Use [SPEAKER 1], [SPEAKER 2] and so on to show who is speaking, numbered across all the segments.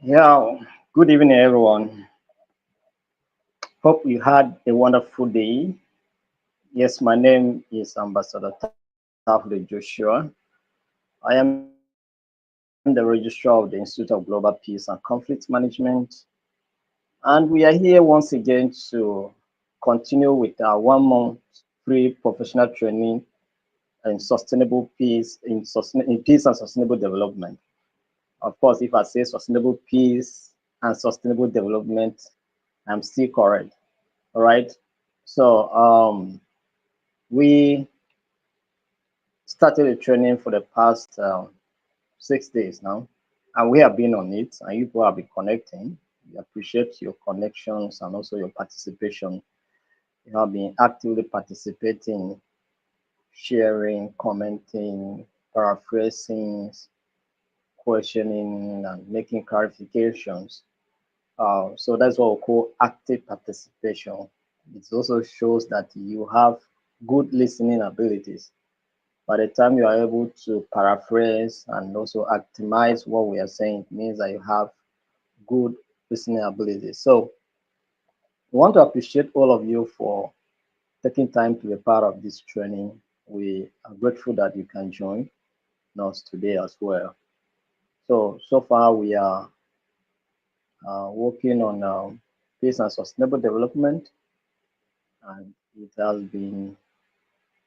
[SPEAKER 1] Yeah, good evening, everyone. Hope you had a wonderful day. Yes, my name is Ambassador Tafde Joshua. I am the registrar of the Institute of Global Peace and Conflict Management, and we are here once again to continue with our 1 month free professional training in sustainable peace in peace and sustainable development. Of course, if I say sustainable peace and sustainable development, I'm still correct. All right. So we started the training for the past 6 days now, and we have been on it, and you people have been connecting. We appreciate your connections and also your participation. You have been actively participating, sharing, commenting, paraphrasing, questioning, and making clarifications. So that's what we call active participation. It also shows that you have good listening abilities. By the time you are able to paraphrase and also optimize what we are saying, it means that you have good listening abilities. So we want to appreciate all of you for taking time to be part of this training. We are grateful that you can join us today as well. So far we are working on peace and sustainable development, and it has been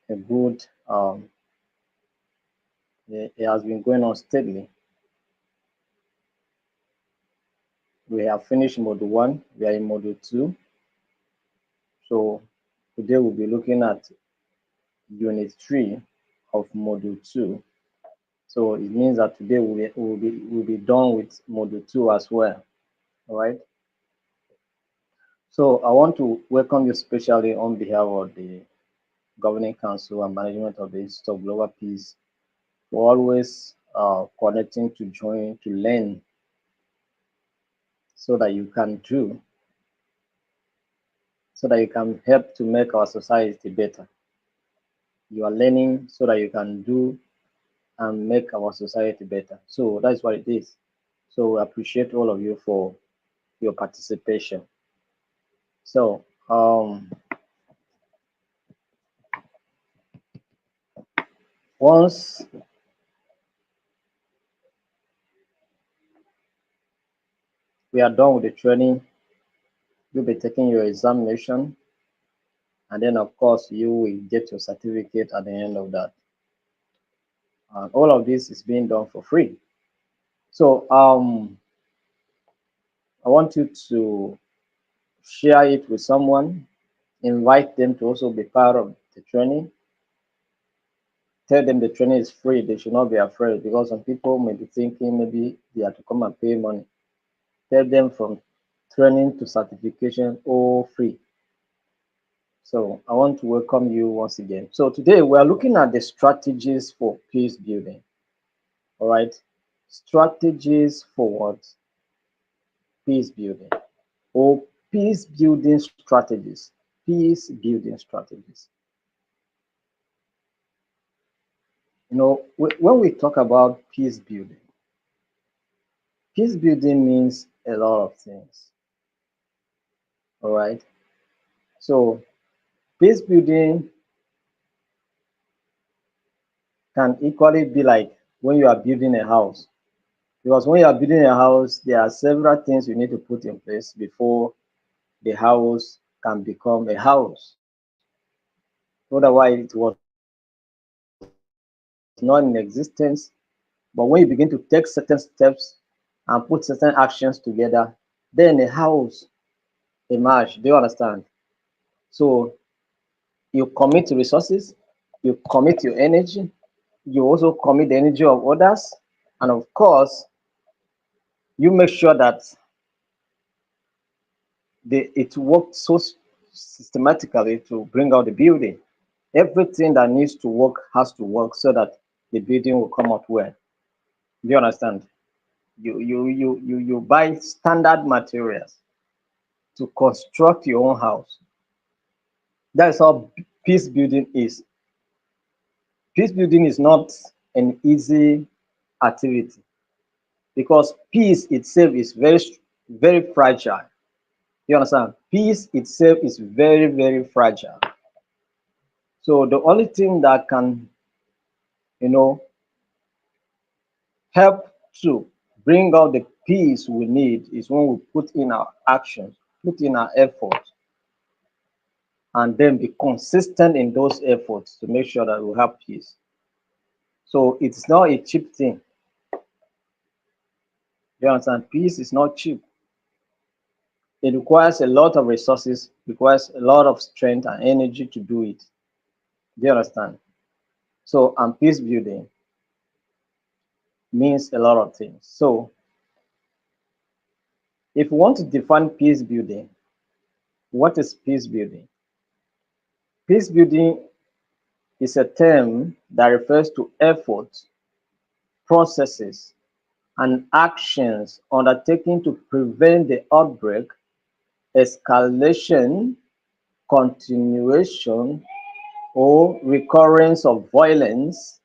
[SPEAKER 1] a good, it has been going on steadily. We have finished module one, we are in module two. So today we'll be looking at unit three of module two. So it means that today we'll be done with module two as well. All right. So I want to welcome you specially on behalf of the Governing Council and Management of the Institute of Global Peace for always connecting to join to learn so that you can do, so that you can help to make our society better. You are learning so that you can do and make our society better. So that's what it is. So we appreciate all of you for your participation. So once we are done with the training, you'll be taking your examination, and then of course you will get your certificate at the end of that. And all of this is being done for free. So I want you to share it with someone, invite them to also be part of the training. Tell them the training is free. They should not be afraid, because some people may be thinking maybe they have to come and pay money. Tell them from training to certification, all free. So I want to welcome you once again. So today we are looking at the strategies for peace building. All right. Strategies for what? Peace building, or peace building strategies. Peace building strategies. When we talk about peace building means a lot of things. All right. So peace building can equally be like when you are building a house. Because when you are building a house, there are several things you need to put in place before the house can become a house. Otherwise, it was not in existence. But when you begin to take certain steps and put certain actions together, then a house emerge. Do you understand? So you commit resources, you commit your energy, you also commit the energy of others, and of course, you make sure that it worked so systematically to bring out the building. Everything that needs to work has to work so that the building will come out well. Do you understand? You buy standard materials to construct your own house. That's how peace building is. Peace building is not an easy activity. because peace itself is very fragile. You understand? Peace itself is very fragile. So the only thing that can, you know, help to bring out the peace we need is when we put in our actions, put in our effort, and then be consistent in those efforts to make sure that we have peace. So it's not a cheap thing. You understand? Peace is not cheap. It requires a lot of resources, requires a lot of strength and energy to do it. Do you understand? So, and peace building means a lot of things. So, if you want to define peace building, what is peace building? Peace building is a term that refers to efforts, processes, and actions undertaken to prevent the outbreak, escalation, continuation, or recurrence of violence,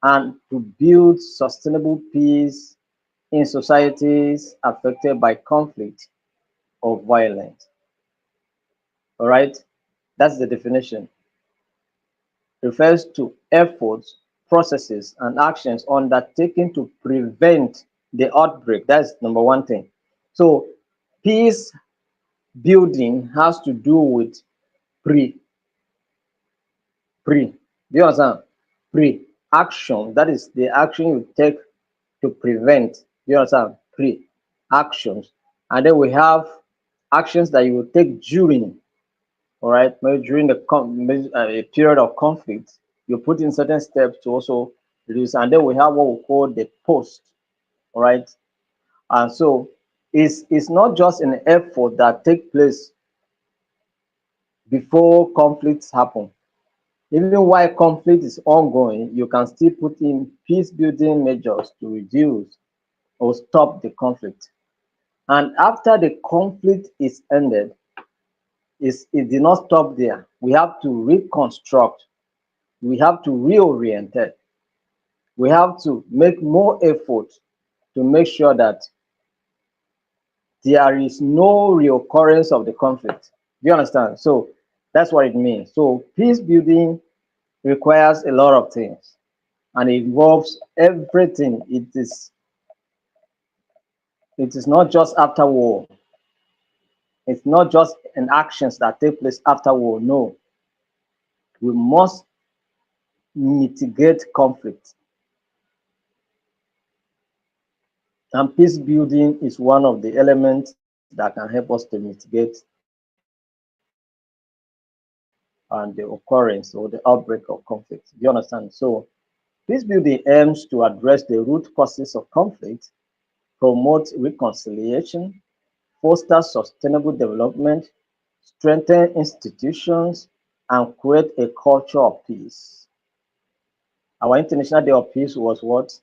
[SPEAKER 1] and to build sustainable peace in societies affected by conflict or violence. All right, that's the definition. Refers to efforts, processes, and actions undertaken to prevent the outbreak. That's number one thing. So, peace building has to do with pre, pre. Do you understand? Pre action. That is the action you take to prevent. Do you understand? Pre actions. And then we have actions that you will take during. All right, maybe during a period of conflict, you put in certain steps to also reduce. And then we have what we call the post. All right, and so it's not just an effort that take place before conflicts happen. Even while conflict is ongoing, you can still put in peace building measures to reduce or stop the conflict. And after the conflict is ended, it did not stop there. We have to reconstruct, we have to reorient it, we have to make more effort to make sure that there is no reoccurrence of the conflict. Do you understand? So that's what it means. So peace building requires a lot of things and it involves everything. It is not just after war. It's not just an actions that take place after war. No, we must mitigate conflict. And peace building is one of the elements that can help us to mitigate and the occurrence or the outbreak of conflict. Do you understand? So peace building aims to address the root causes of conflict, promote reconciliation, foster sustainable development, strengthen institutions, and create a culture of peace. Our International Day of Peace was what?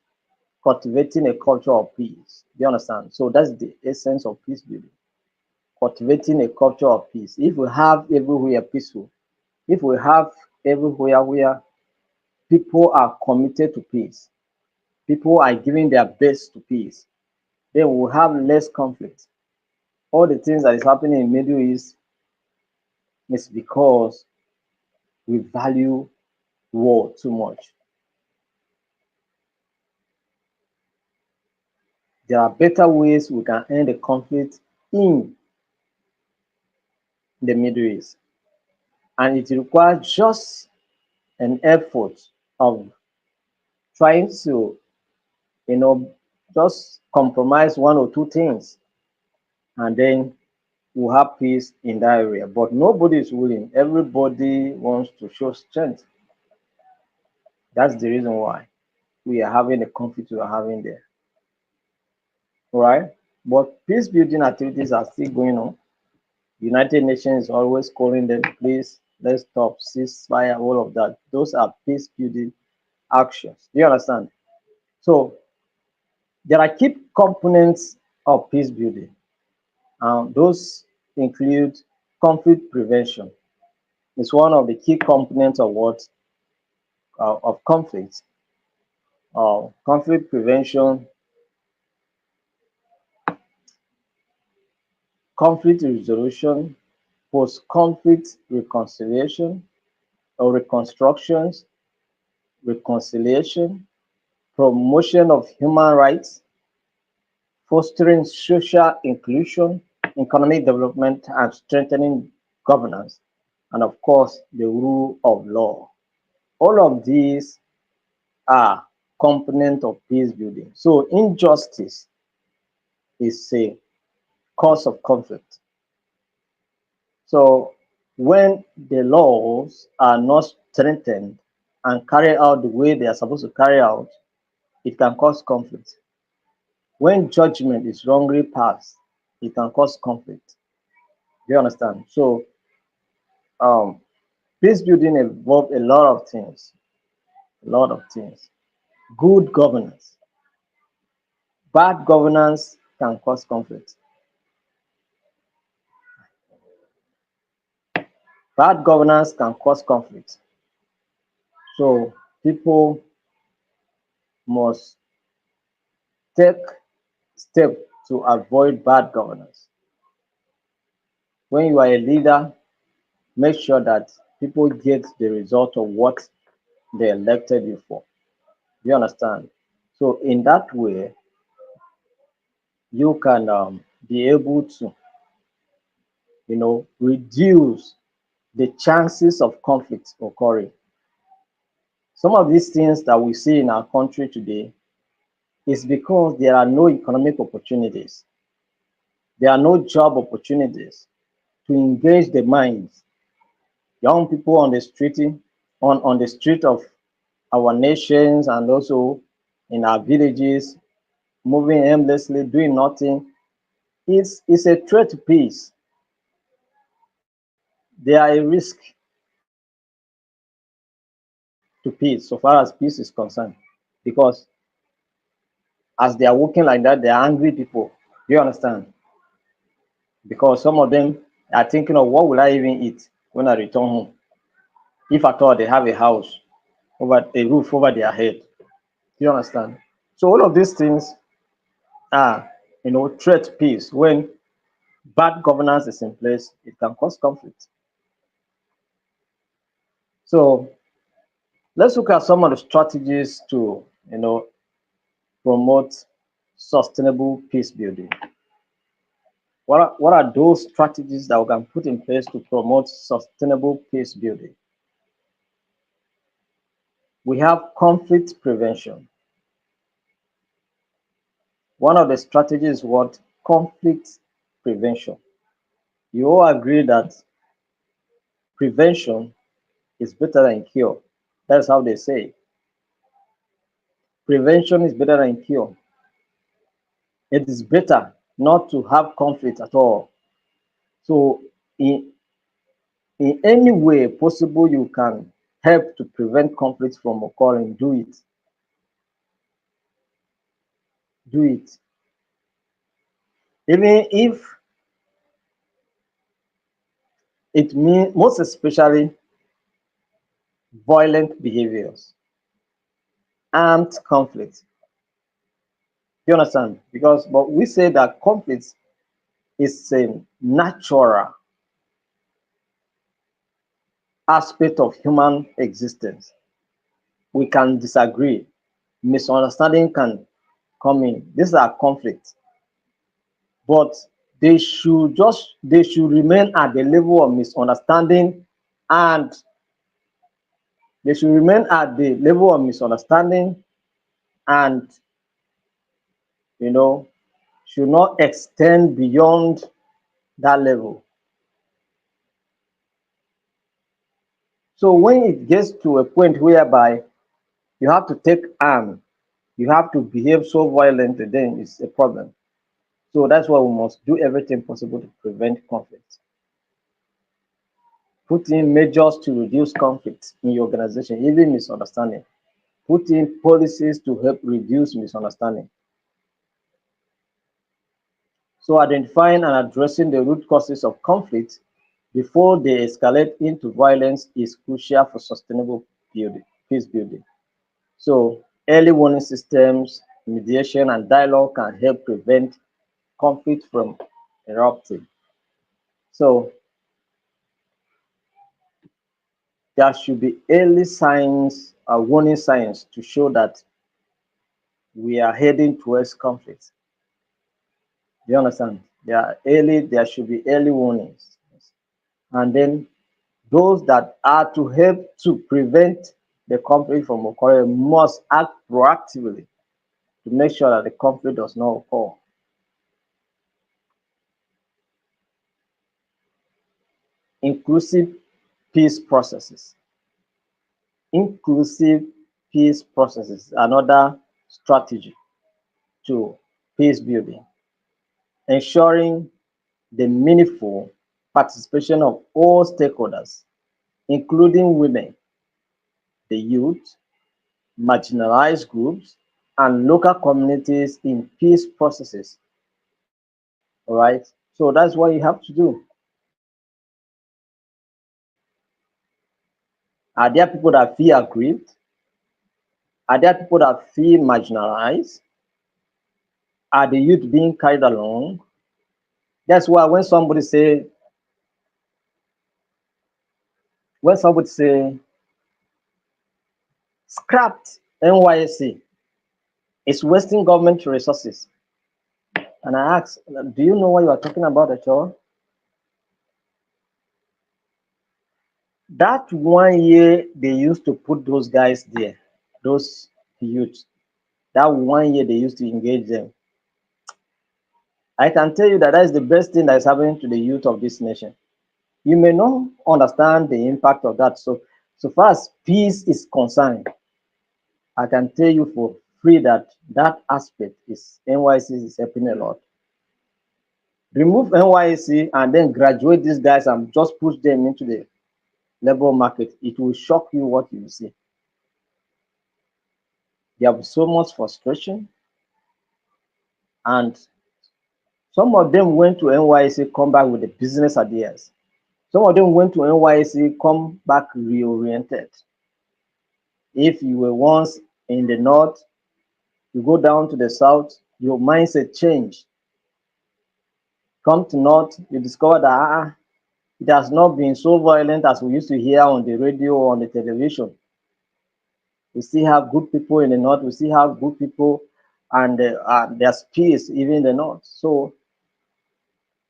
[SPEAKER 1] Cultivating a culture of peace. Do you understand? So that's the essence of peace building. Cultivating a culture of peace. If we have everywhere peaceful, if we have everywhere where people are committed to peace, people are giving their best to peace, then we'll have less conflict. All the things that is happening in Middle East is because we value war too much. There are better ways we can end the conflict in the Middle East. And it requires just an effort of trying to, you know, just compromise one or two things, and then we'll have peace in that area. But nobody is willing. Everybody wants to show strength. That's the reason why we are having the conflict we are having there. All right. But peace building activities are still going on. United Nations is always calling them, please, let's stop, ceasefire, all of that. Those are peace building actions. Do you understand? So there are key components of peace building. Those include conflict prevention. It's one of the key components of what of conflict. Conflict prevention conflict resolution, post-conflict reconciliation or reconstructions, reconciliation, promotion of human rights, fostering social inclusion, economic development, and strengthening governance, and of course, the rule of law. All of these are components of peace building. So injustice is a cause of conflict. So when the laws are not strengthened and carried out the way they are supposed to carry out, it can cause conflict. When judgment is wrongly passed, it can cause conflict. Do you understand? So um, peace building involves a lot of things, a lot of things. Good governance. Bad governance can cause conflict. Bad governance can cause conflict. So people must take steps to avoid bad governance. When you are a leader, make sure that people get the result of what they elected you for. Do you understand? So in that way, you can be able to, reduce the chances of conflict occurring. Some of these things that we see in our country today is because there are no economic opportunities. There are no job opportunities to engage the minds. Young people on the street, on the street of our nations and also in our villages, moving aimlessly, doing nothing, it's a threat to peace. They are a risk to peace so far as peace is concerned. Because as they are walking like that, they are angry people. Do you understand? Because some of them are thinking of what will I even eat when I return home? If at all they have a house over a roof over their head. Do you understand? So all of these things are, threat peace. When bad governance is in place, it can cause conflict. So let's look at some of the strategies to, promote sustainable peace building. What are those strategies that we can put in place to promote sustainable peace building? We have conflict prevention. One of the strategies is what? Conflict prevention. You all agree that prevention is better than cure. That's how they say. Prevention is better than cure. It is better not to have conflict at all. So in any way possible you can help to prevent conflict from occurring, do it. Do it. Even if it means, most especially, violent behaviors, armed conflict. You understand? Because but we say that conflict is a natural aspect of human existence. We can disagree. Misunderstanding can come in. These are conflicts. But they should remain at the level of misunderstanding, and they should remain at the level of misunderstanding and you know should not extend beyond that level. So when it gets to a point whereby you have to take arm, you have to behave so violently, then it's a problem. So that's why we must do everything possible to prevent conflict. Put in measures to reduce conflict in your organization, even misunderstanding. Put in policies to help reduce misunderstanding. So identifying and addressing the root causes of conflict before they escalate into violence is crucial for sustainable peace building. So early warning systems, mediation, and dialogue can help prevent conflict from erupting. So there should be early signs, warning signs to show that we are heading towards conflict. Do you understand? There should be early warnings. And then those that are to help to prevent the conflict from occurring must act proactively to make sure that the conflict does not occur. Inclusive peace processes. Inclusive peace processes, another strategy to peace building, ensuring the meaningful participation of all stakeholders, including women, the youth, marginalized groups, and local communities in peace processes. All right. So that's what you have to do. Are there people that feel aggrieved? Are there people that feel marginalized? Are the youth being carried along? That's why when somebody say scrapped NYSC, it's wasting government resources. And I ask, do you know what you are talking about at all? That 1 year they used to put those guys there, those youths, that 1 year they used to engage them. I can tell you that that is the best thing that is happening to the youth of this nation. You may not understand the impact of that. So far as peace is concerned, I can tell you for free that that aspect is NYC is helping a lot. Remove NYC and then graduate these guys and just push them into the labor market. It will shock you what you will see. There will be so much frustration, and some of them went to NYC, come back with the business ideas. Some of them went to NYC, come back reoriented. If you were once in the north, you go down to the south, your mindset change. Come to north, you discover that it has not been so violent as we used to hear on the radio or on the television. We still have good people in the north. We still have good people, and there's peace even in the north. So,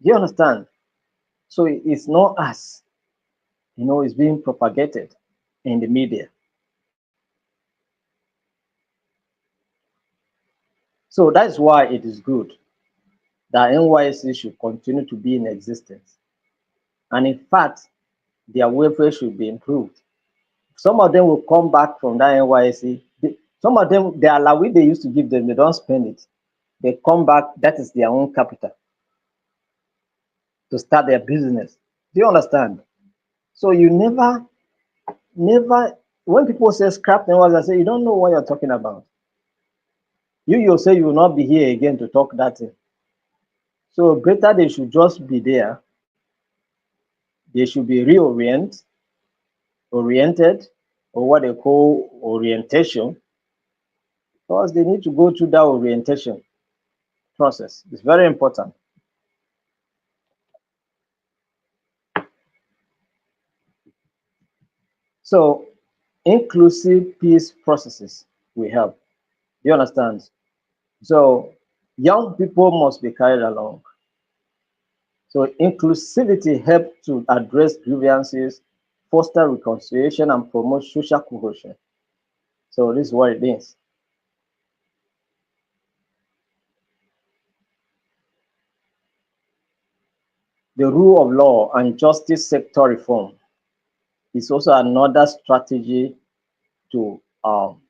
[SPEAKER 1] do you understand? So it's not us, it's being propagated in the media. So that's why it is good that NYC should continue to be in existence. And in fact, their welfare should be improved. Some of them will come back from that NYC. Some of them, the allowance they used to give them, they don't spend it. They come back, that is their own capital to start their business. Do you understand? So you never, when people say scrap NYC, I say, you don't know what you're talking about. You yourself, you will not be here again to talk that thing. So better they should just be there. They should be oriented, or what they call orientation, because they need to go through that orientation process. It's very important. So inclusive peace processes will help. Do you understand? So young people must be carried along. So inclusivity helps to address grievances, foster reconciliation, and promote social cohesion. So this is what it is. The rule of law and justice sector reform is also another strategy to um,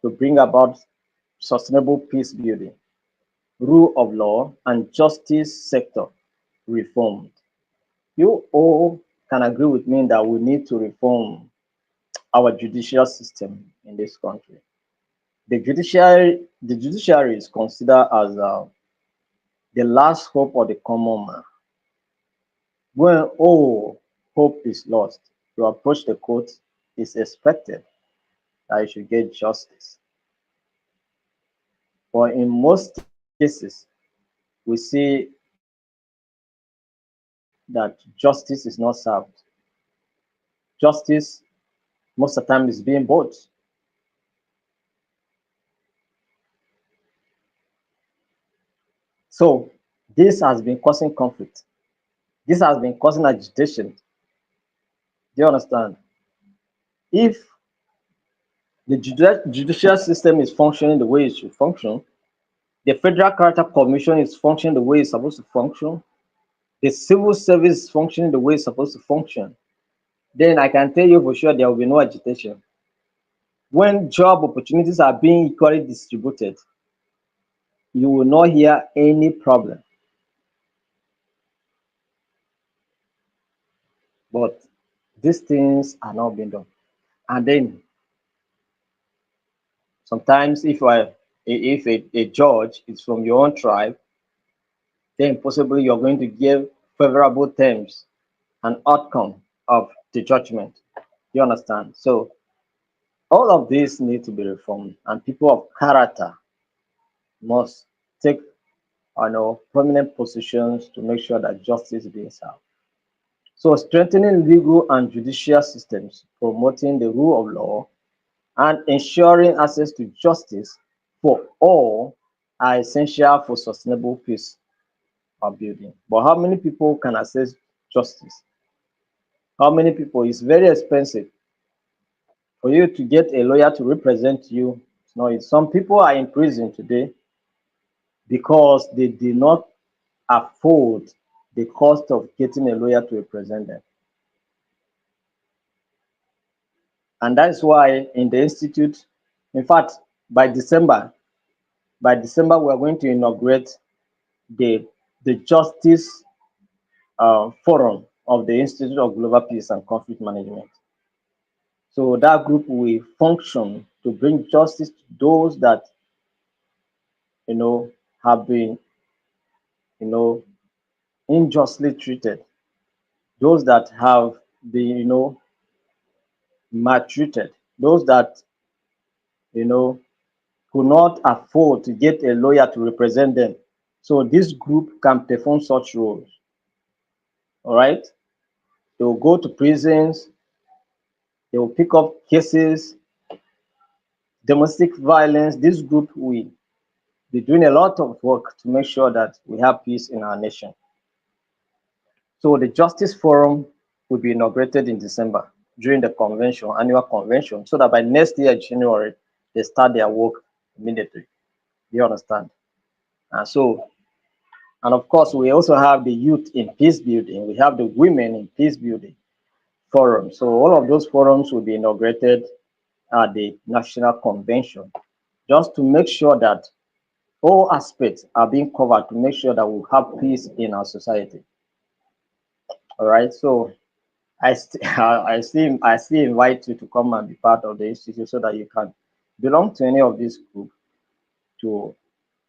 [SPEAKER 1] to bring about sustainable peace building. Rule of law and justice sector reform. You all can agree with me that we need to reform our judicial system in this country. The judiciary is considered as the last hope of the common man. When all hope is lost, to approach the court is expected that you should get justice. But in most cases, we see that justice is not served. Justice most of the time is being bought. So this has been causing conflict. This has been causing agitation. Do you understand? If the judicial system is functioning the way it should function, the Federal Character Commission is functioning the way it's supposed to function, the civil service is functioning the way it's supposed to function, then I can tell you for sure there will be no agitation. When job opportunities are being equally distributed, you will not hear any problem. But these things are not being done. And then sometimes if a judge is from your own tribe, then possibly you're going to give favorable terms and outcome of the judgment. You understand? So all of this need to be reformed, and people of character must take prominent positions to make sure that justice is being served. So strengthening legal and judicial systems, promoting the rule of law, and ensuring access to justice for all are essential for sustainable peace of building. But how many people can access justice? How many people? It's very expensive for you to get a lawyer to represent you. It's not easy. Some people are in prison today because they did not afford the cost of getting a lawyer to represent them. And that's why in the institute, in fact, by December, we are going to inaugurate the Justice Forum of the Institute of Global Peace and Conflict Management. So that group will function to bring justice to those that you know have been you know unjustly treated, those that have been maltreated, those that you know could not afford to get a lawyer to represent them. So this group can perform such roles. All right, they will go to prisons, they will pick up cases, domestic violence. This group will be doing a lot of work to make sure that we have peace in our nation. So the Justice Forum will be inaugurated in December during the convention, annual convention, so that by next year, January, they start their work immediately. You understand? And so, and of course, we also have the youth in peace building. We have the women in peace building forum. So all of those forums will be inaugurated at the national convention, just to make sure that all aspects are being covered to make sure that we have peace in our society. All right. So I still invite you to come and be part of the institute so that you can belong to any of these groups to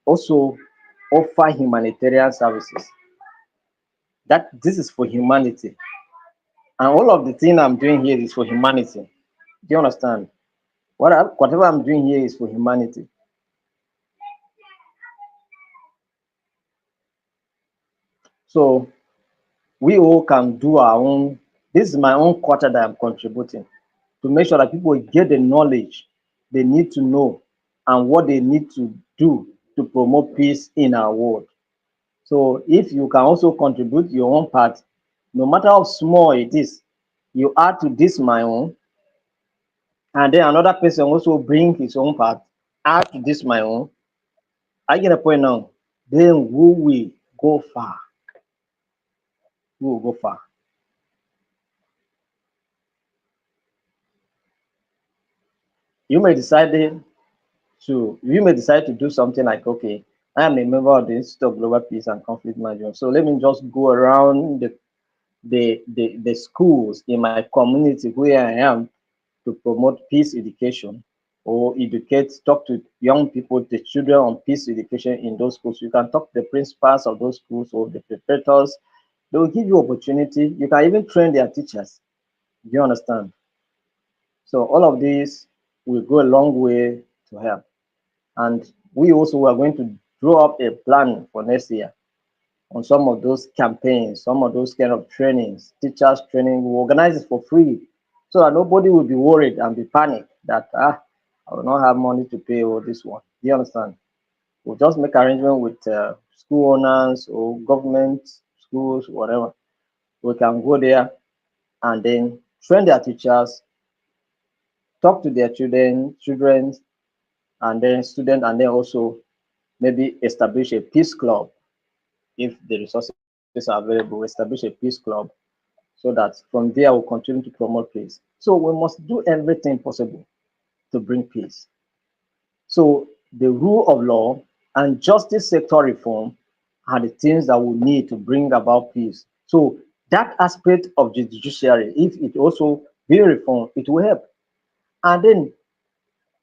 [SPEAKER 1] also offer humanitarian services. That this is for humanity, and all of the thing I'm doing here is for humanity. Do you understand? Whatever I'm doing here is for humanity. So we all can do our own. This is my own quarter that I'm contributing to make sure that people get the knowledge they need to know and what they need to do to promote peace in our world. So if you can also contribute your own part, no matter how small it is, you add to this my own, and then another person also bring his own part, add to this my own. I get a point now. Then we will go far. We will go far. You may decide you may decide to do something like, okay, I am a member of the Institute of Global Peace and Conflict Management. So let me just go around the schools in my community where I am to promote peace education or talk to young people, the children on peace education in those schools. You can talk to the principals of those schools or the preparators. They will give you opportunity. You can even train their teachers. Do you understand? So all of these will go a long way to help. And we also are going to draw up a plan for next year on some of those campaigns, some of those kind of trainings, teachers training. We organize it for free so that nobody will be worried and be panicked that I will not have money to pay all this one. Do you understand? We'll just make arrangement with school owners or government schools, whatever. We can go there and then train their teachers, talk to their children, and then students, and then also maybe establish a peace club if the resources are available. Establish a peace club so that from there we'll continue to promote peace. So we must do everything possible to bring peace. So the rule of law and justice sector reform are the things that we need to bring about peace. So that aspect of the judiciary, if it also be reformed, it will help. And then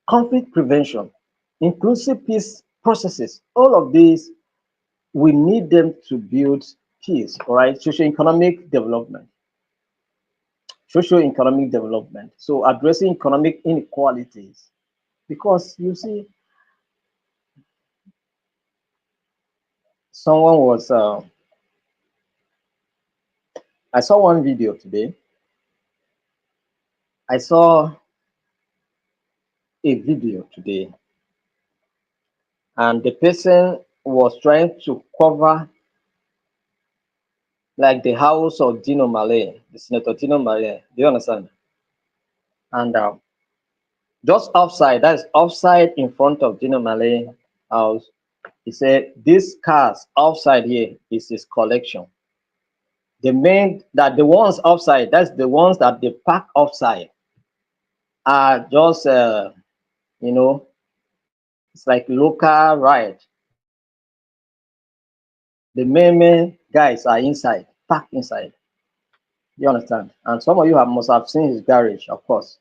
[SPEAKER 1] conflict prevention, inclusive peace processes, all of these, we need them to build peace, all right? Socio-economic development. Socio-economic development. So addressing economic inequalities. Because you see, someone was I saw one video today. I saw a video today, and the person was trying to cover like the house of Dino Malay, the Senator Dino Malay. Do you understand? And just outside, that's outside in front of Dino Malay house. He said, "These cars outside here is his collection. The ones outside, that's the ones that they park outside, are just you know, it's like local ride. The main guys are inside, packed inside. You understand? And some of you must have seen his garage, of course.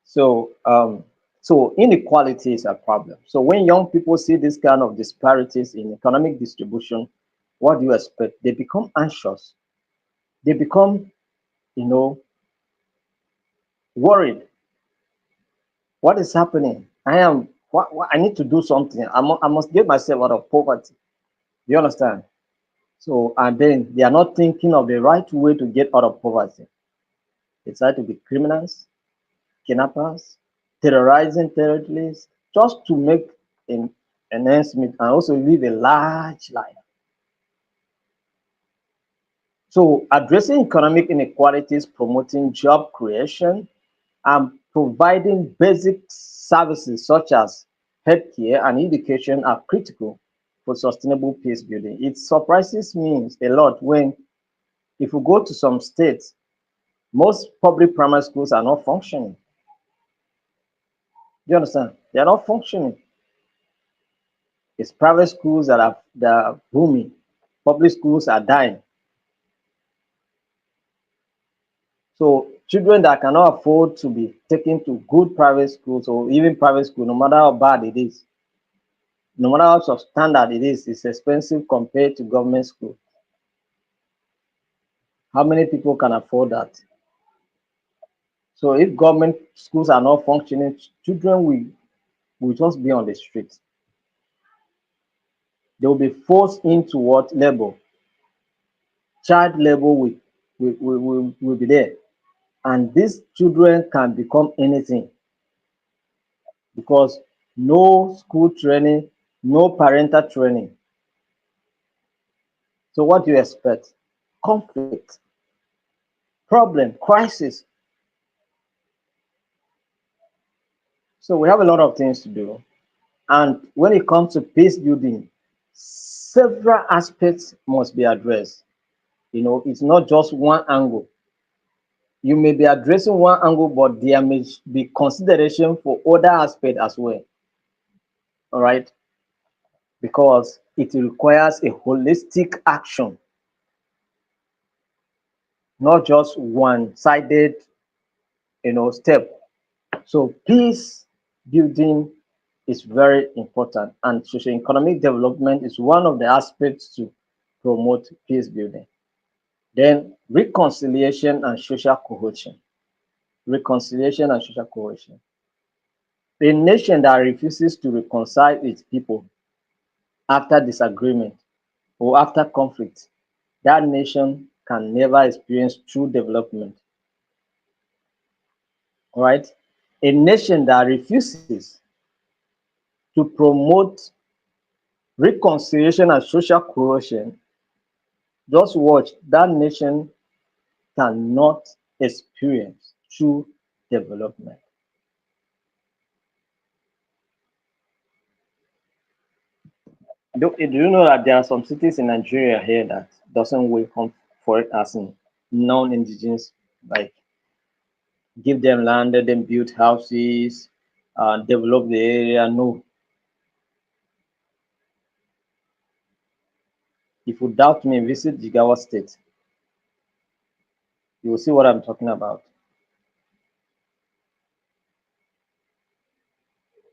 [SPEAKER 1] So, so inequality is a problem. So when young people see this kind of disparities in economic distribution, what do you expect? They become anxious. They become, you know, worried. What is happening? I need to do something. I must get myself out of poverty. You understand? So, and then they are not thinking of the right way to get out of poverty. They try to be criminals, kidnappers, terrorizing terrorists, just to make an enhancement and also live a large life. So, addressing economic inequalities, promoting job creation, and providing basic services such as healthcare and education are critical for sustainable peace building. It surprises me a lot when, if you go to some states, most public primary schools are not functioning. Do you understand? They are not functioning. It's private schools that are booming. Public schools are dying. So children that cannot afford to be taken to good private schools or even private school, no matter how bad it is, no matter how substandard it is, it's expensive compared to government school. How many people can afford that? So if government schools are not functioning, children will just be on the street. They will be forced into what labor? Child labor will be there. And these children can become anything because no school training, no parental training. So what do you expect? Conflict, problem, crisis. So we have a lot of things to do. And when it comes to peace building, several aspects must be addressed. It's not just one angle. You may be addressing one angle, but there may be consideration for other aspects as well. All right, because it requires a holistic action, not just one-sided, step. So peace building is very important, and socio-economic development is one of the aspects to promote peace building. Then reconciliation and social cohesion. Reconciliation and social cohesion. A nation that refuses to reconcile its people after disagreement or after conflict, that nation can never experience true development. All right? A nation that refuses to promote reconciliation and social cohesion, just watch, that nation cannot experience true development. Do you know that there are some cities in Nigeria here that doesn't welcome for it as in non-indigenous, like give them land, let them build houses, develop the area? No. If you doubt me, visit Jigawa State. You will see what I'm talking about.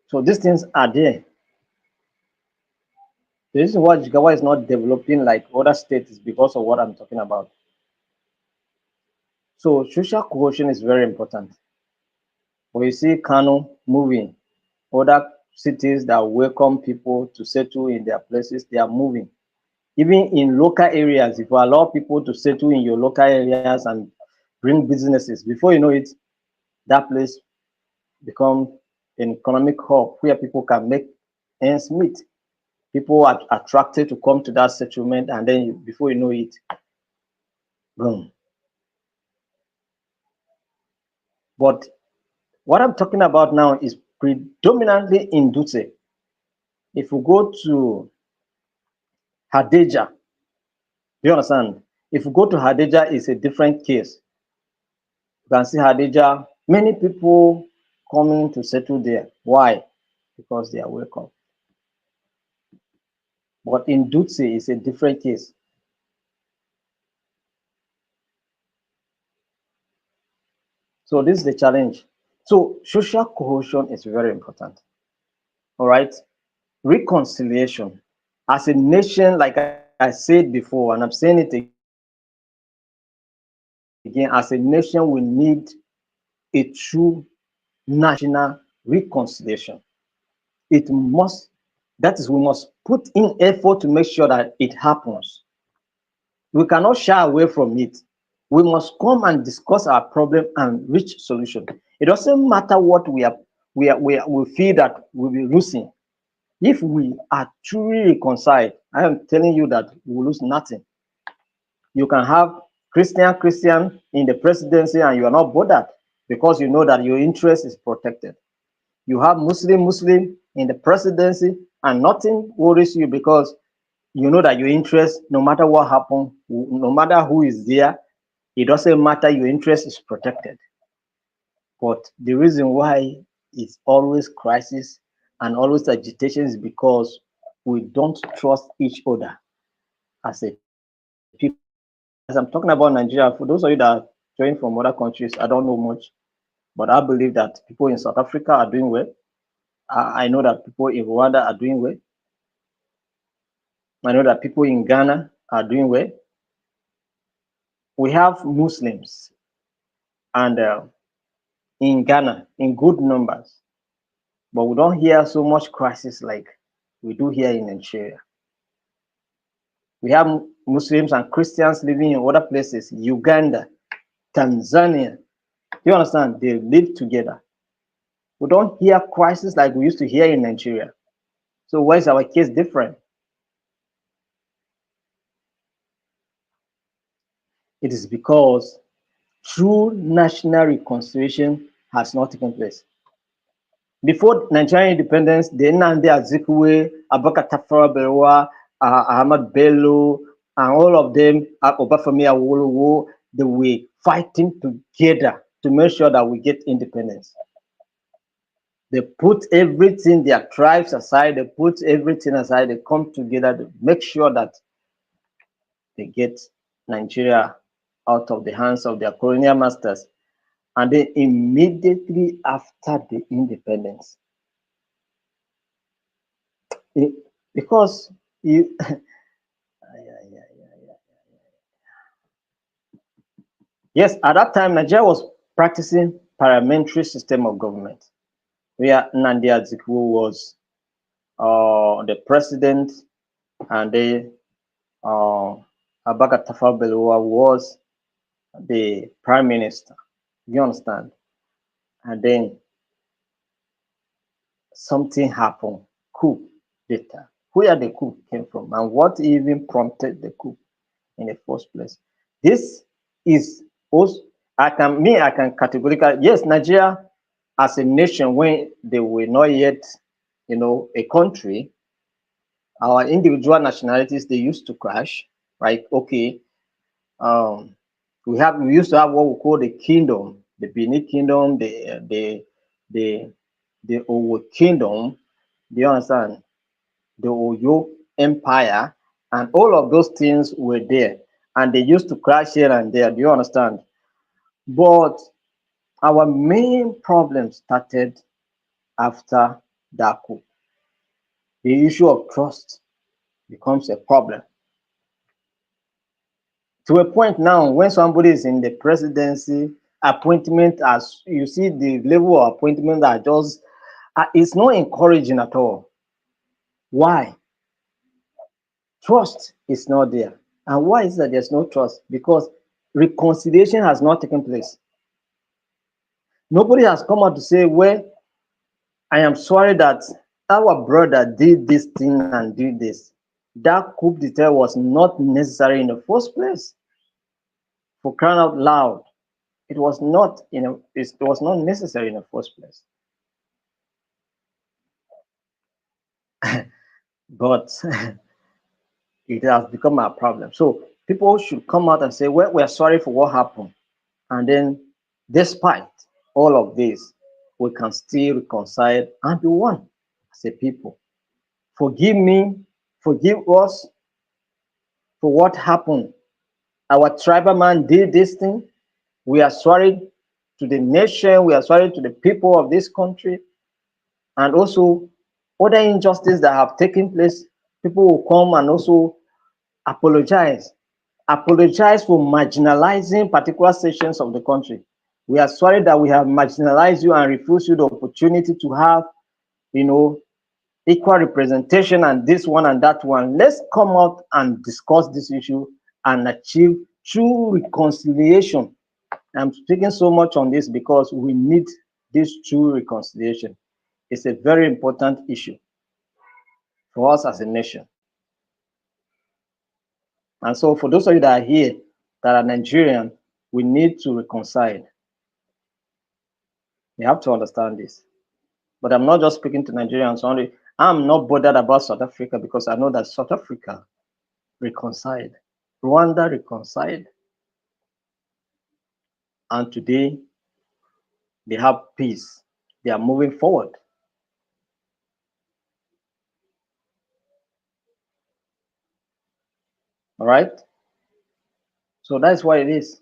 [SPEAKER 1] So these things are there. The reason why Jigawa is not developing like other states is because of what I'm talking about. So social cohesion is very important. When you see Kano moving, other cities that welcome people to settle in their places, they are moving. Even in local areas, if you allow people to settle in your local areas and bring businesses, before you know it, that place become an economic hub where people can make ends meet. People are attracted to come to that settlement, and then before you know it, boom. But what I'm talking about now is predominantly in Dutse. If we go to Hadeja, do you understand? If we go to Hadeja, it's a different case. You can see Hadeja, many people coming to settle there. Why? Because they are welcome. But in Dutse, it's a different case. So this is the challenge. So social cohesion is very important. All right. Reconciliation. As a nation, like I said before, and I'm saying it again, as a nation, we need a true national reconciliation. It must, that is, we must put in effort to make sure that it happens. We cannot shy away from it. We must come and discuss our problem and reach solution. It doesn't matter what we feel that we'll be losing. If we are truly reconciled, I am telling you that we will lose nothing. You can have Christian in the presidency and you are not bothered because you know that your interest is protected. You have Muslim in the presidency and nothing worries you because you know that your interest, no matter what happens, no matter who is there, it doesn't matter, your interest is protected. But the reason why it's always crisis and always agitation is because we don't trust each other as a people. As I'm talking about Nigeria, for those of you that are joining from other countries, I don't know much, but I believe that people in South Africa are doing well. I know that people in Rwanda are doing well. I know that people in Ghana are doing well. We have Muslims and in Ghana in good numbers, but we don't hear so much crisis like we do here in Nigeria. We have Muslims and Christians living in other places, Uganda, Tanzania. You understand? They live together. We don't hear crisis like we used to hear in Nigeria. So why is our case different? It is because true national reconciliation has not taken place. Before Nigerian independence, the Nnamdi Azikiwe, Abubakar Tafawa Balewa, Ahmad Bello, and all of them, Obafemi Awolowo, they were fighting together to make sure that we get independence. They put everything, their tribes aside, they put everything aside, they come together to make sure that they get Nigeria out of the hands of their colonial masters. And then immediately after the independence, it, because you, yes, at that time, Nigeria was practicing parliamentary system of government, where Nnamdi Azikiwe was the president, and then uh, Abaka Tafawa Balewa was the prime minister. You understand? And then something happened. Coup later. Where the coup came from and what even prompted the coup in the first place. This is also I can categorically yes, Nigeria as a nation when they were not yet, a country, our individual nationalities they used to clash, right? Okay, um, we used to have what we call the kingdom, the Benin kingdom, the the Owo kingdom. Do you understand? The Oyo empire, and all of those things were there, and they used to crash here and there. Do you understand? But our main problem started after that coup. The issue of trust becomes a problem to a point now when somebody is in the presidency. Appointment, as you see, the level of appointment are just it's not encouraging at all. Why? Trust is not there. And why is that there's no trust? Because reconciliation has not taken place. Nobody has come out to say, well, I am sorry that our brother did this thing and did this. That coup d'etat was not necessary in the first place. For crying out loud, it was not, it was not necessary in the first place. But it has become a problem. So people should come out and say, well, we are sorry for what happened. And then, despite all of this, we can still reconcile and be one as a people. Forgive me, forgive us for what happened. Our tribal man did this thing. We are sorry to the nation, we are sorry to the people of this country, and also other injustices that have taken place. People will come and also apologize. Apologize for marginalizing particular sections of the country. We are sorry that we have marginalized you and refused you the opportunity to have, you know, equal representation and this one and that one. Let's come out and discuss this issue and achieve true reconciliation. I'm speaking so much on this because we need this true reconciliation. It's a very important issue for us as a nation. And so, for those of you that are here that are Nigerian, we need to reconcile. You have to understand this. But I'm not just speaking to Nigerians only. I'm not bothered about South Africa because I know that South Africa reconciled, Rwanda reconciled, and today they have peace. They are moving forward. All right. So that's what it is.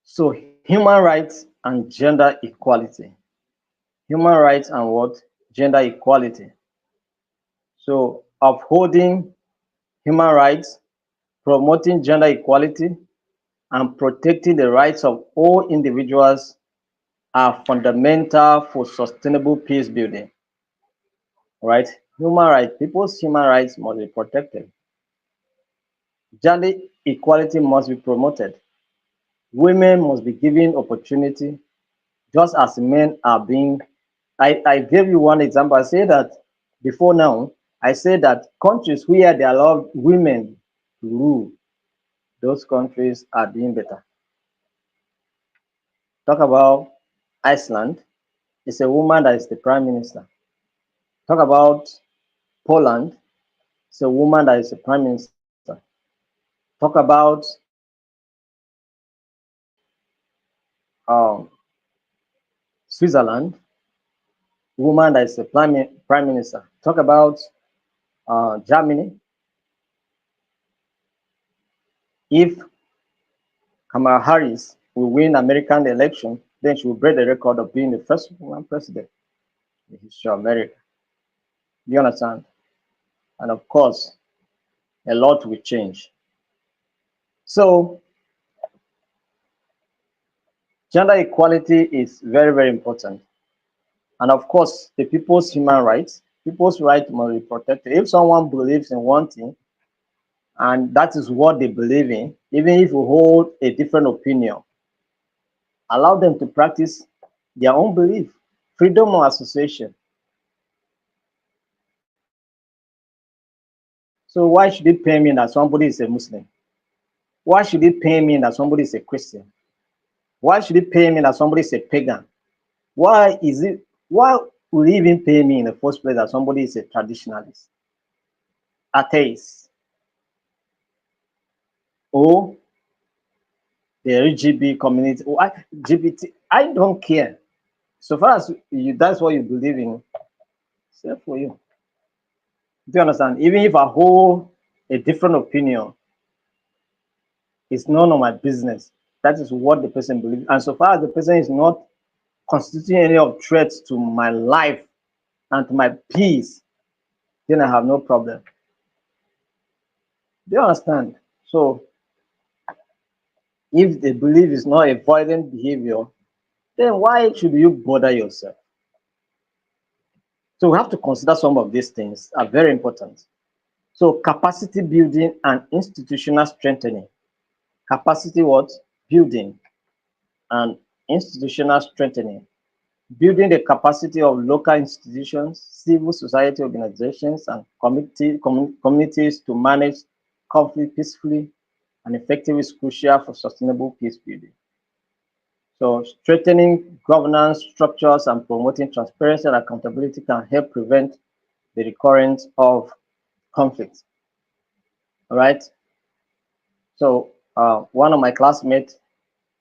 [SPEAKER 1] So human rights and gender equality. Human rights and what? Gender equality. So upholding human rights, promoting gender equality, and protecting the rights of all individuals are fundamental for sustainable peace building. Right? Human rights, people's human rights must be protected. Gender equality must be promoted. Women must be given opportunity just as men are being. I gave you one example. I said that before now, I said that countries where they allow women to rule, those countries are doing better. Talk about Iceland, it's a woman that is the prime minister. Talk about Poland, it's a woman that is the prime minister. Talk about um, Switzerland, woman that is the prime minister. Talk about Germany. If Kamala Harris will win American election, then she will break the record of being the first woman president in history of America. You understand? And of course, a lot will change. So gender equality is very, very important. And of course, the people's human rights People's right must be protected. If someone believes in one thing and that is what they believe in, even if you hold a different opinion, allow them to practice their own belief. Freedom of association. So why should it pain me that somebody is a Muslim? Why should it pain me that somebody is a Christian? Why should it pain me that somebody is a pagan? Why is it why will it even pay me in the first place that somebody is a traditionalist, atheist, or the LGBT community, or LGBT? I don't care. So far as that's what you believe in, safe for you. Do you understand? Even if I hold a different opinion, it's none of my business. That is what the person believes. And so far as the person is not constituting any of threats to my life and to my peace, then I have no problem. Do you understand? So if the belief is not a violent behavior, then why should you bother yourself? So we have to consider some of these things are very important. So capacity building and institutional strengthening. Capacity what? Building and institutional strengthening. Building the capacity of local institutions, civil society organizations, and communities to manage conflict peacefully and effectively is crucial for sustainable peace building. So strengthening governance structures and promoting transparency and accountability can help prevent the recurrence of conflict. All right. So one of my classmates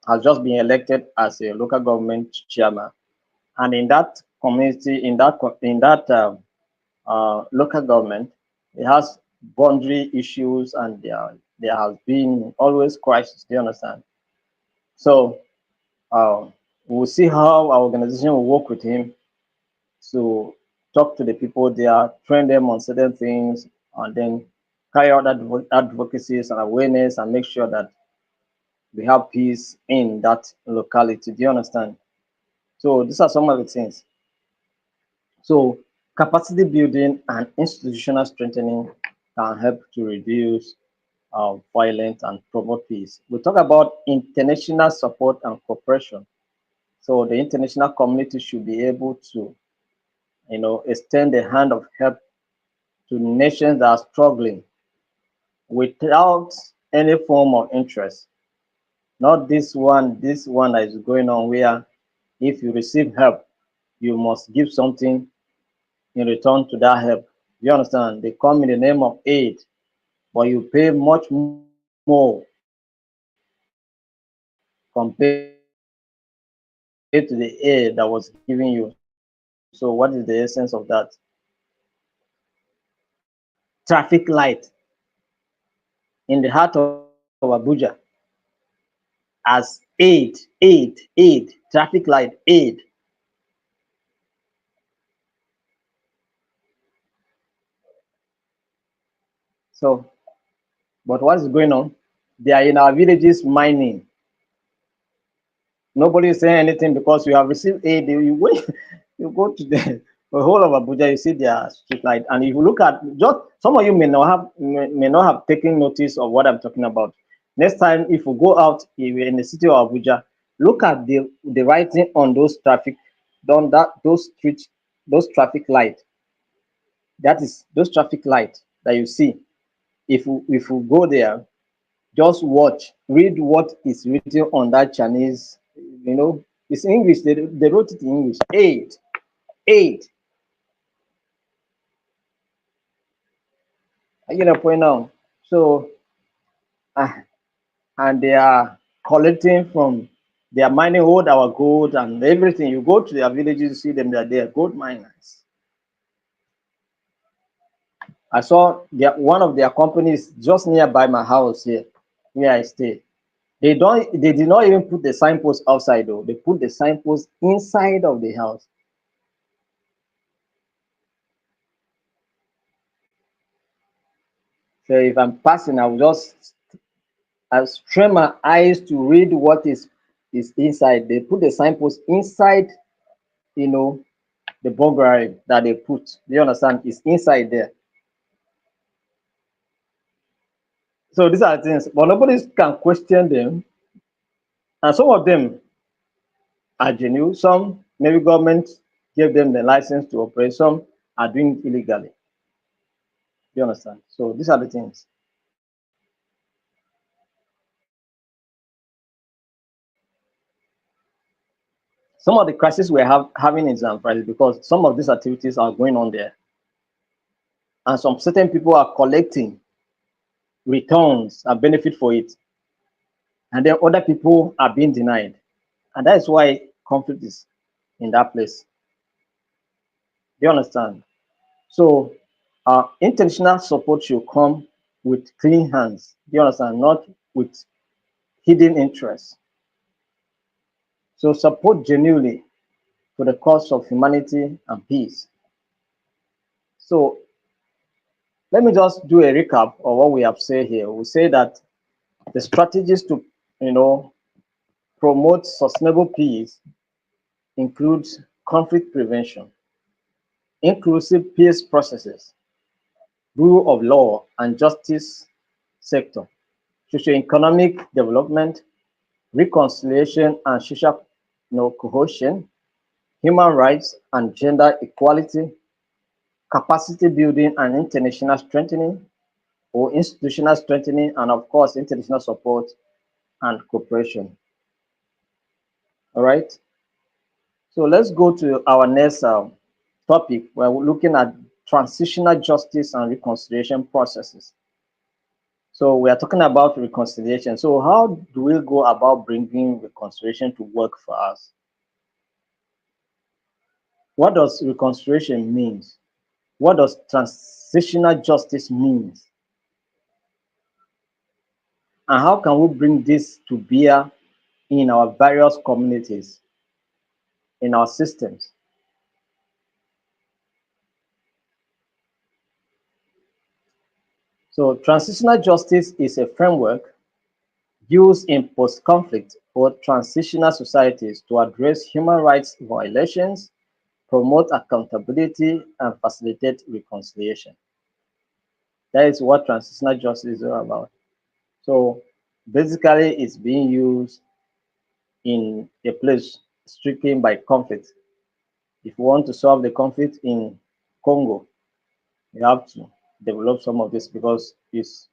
[SPEAKER 1] has just been elected as a local government chairman, and in that community, in that local government, it has boundary issues, and there has been always crisis. Do you understand? So uh, we'll see how our organization will work with him to talk to the people there, train them on certain things, and then carry out advocacies and awareness and make sure that we have peace in that locality. Do you understand? So these are some of the things. So capacity building and institutional strengthening can help to reduce violence and promote peace. We talk about international support and cooperation. So the international community should be able to, extend the hand of help to nations that are struggling without any form of interest. Not this one that is going on where if you receive help, you must give something in return to that help. You understand? They come in the name of aid, but you pay much more compared to the aid that was given you. So what is the essence of that? Traffic light in the heart of Abuja as aid, traffic light aid. So, but what is going on? They are in our villages mining. Nobody is saying anything because you have received aid. You wait, you go to the whole of Abuja, you see their street light, and if you look at just some of you may not have taken notice of what I'm talking about. Next time, if you go out if you're in the city of Abuja, look at the writing on those traffic, on that those traffic light. That is those traffic light that you see. If you go there, just watch, read what is written on that Chinese. It's English. They wrote it in English. Aid. I get a point now. So, uh, and they are collecting from, they are mining all our gold and everything. You go to their villages, you see them. They are gold miners. I saw one of their companies just nearby my house here, where I stay. They did not even put the signpost outside though. They put the signpost inside of the house. So if I'm passing, I strain my eyes to read what is inside. They put the signpost inside, you know, the burglary that they put, do you understand, is inside there. So these are things, but nobody can question them. And some of them are genuine. Some maybe government gave them the license to operate. Some are doing it illegally. Do you understand? So these are the things. Some of the crises we're having in Zamfara is because some of these activities are going on there, and some certain people are collecting returns and benefit for it, and then other people are being denied, and that is why conflict is in that place. Do you understand? So, intentional support should come with clean hands. Do you understand? Not with hidden interests. So, support genuinely for the cause of humanity and peace. So, let me just do a recap of what we have said here. We say that the strategies to, you know, promote sustainable peace includes conflict prevention, inclusive peace processes, rule of law and justice sector, socio-economic development, reconciliation and social, cohesion, human rights and gender equality, capacity building and international strengthening or institutional strengthening, and of course, international support and cooperation. All right. So let's go to our next topic where we're looking at transitional justice and reconciliation processes. So we are talking about reconciliation. So how do we go about bringing reconciliation to work for us? What does reconciliation mean? What does transitional justice mean? And how can we bring this to bear in our various communities, in our systems? So transitional justice is a framework used in post-conflict or transitional societies to address human rights violations, promote accountability, and facilitate reconciliation. That is what transitional justice is all about. So basically, it's being used in a place stricken by conflict. If you want to solve the conflict in Congo, you have to develop some of this because it's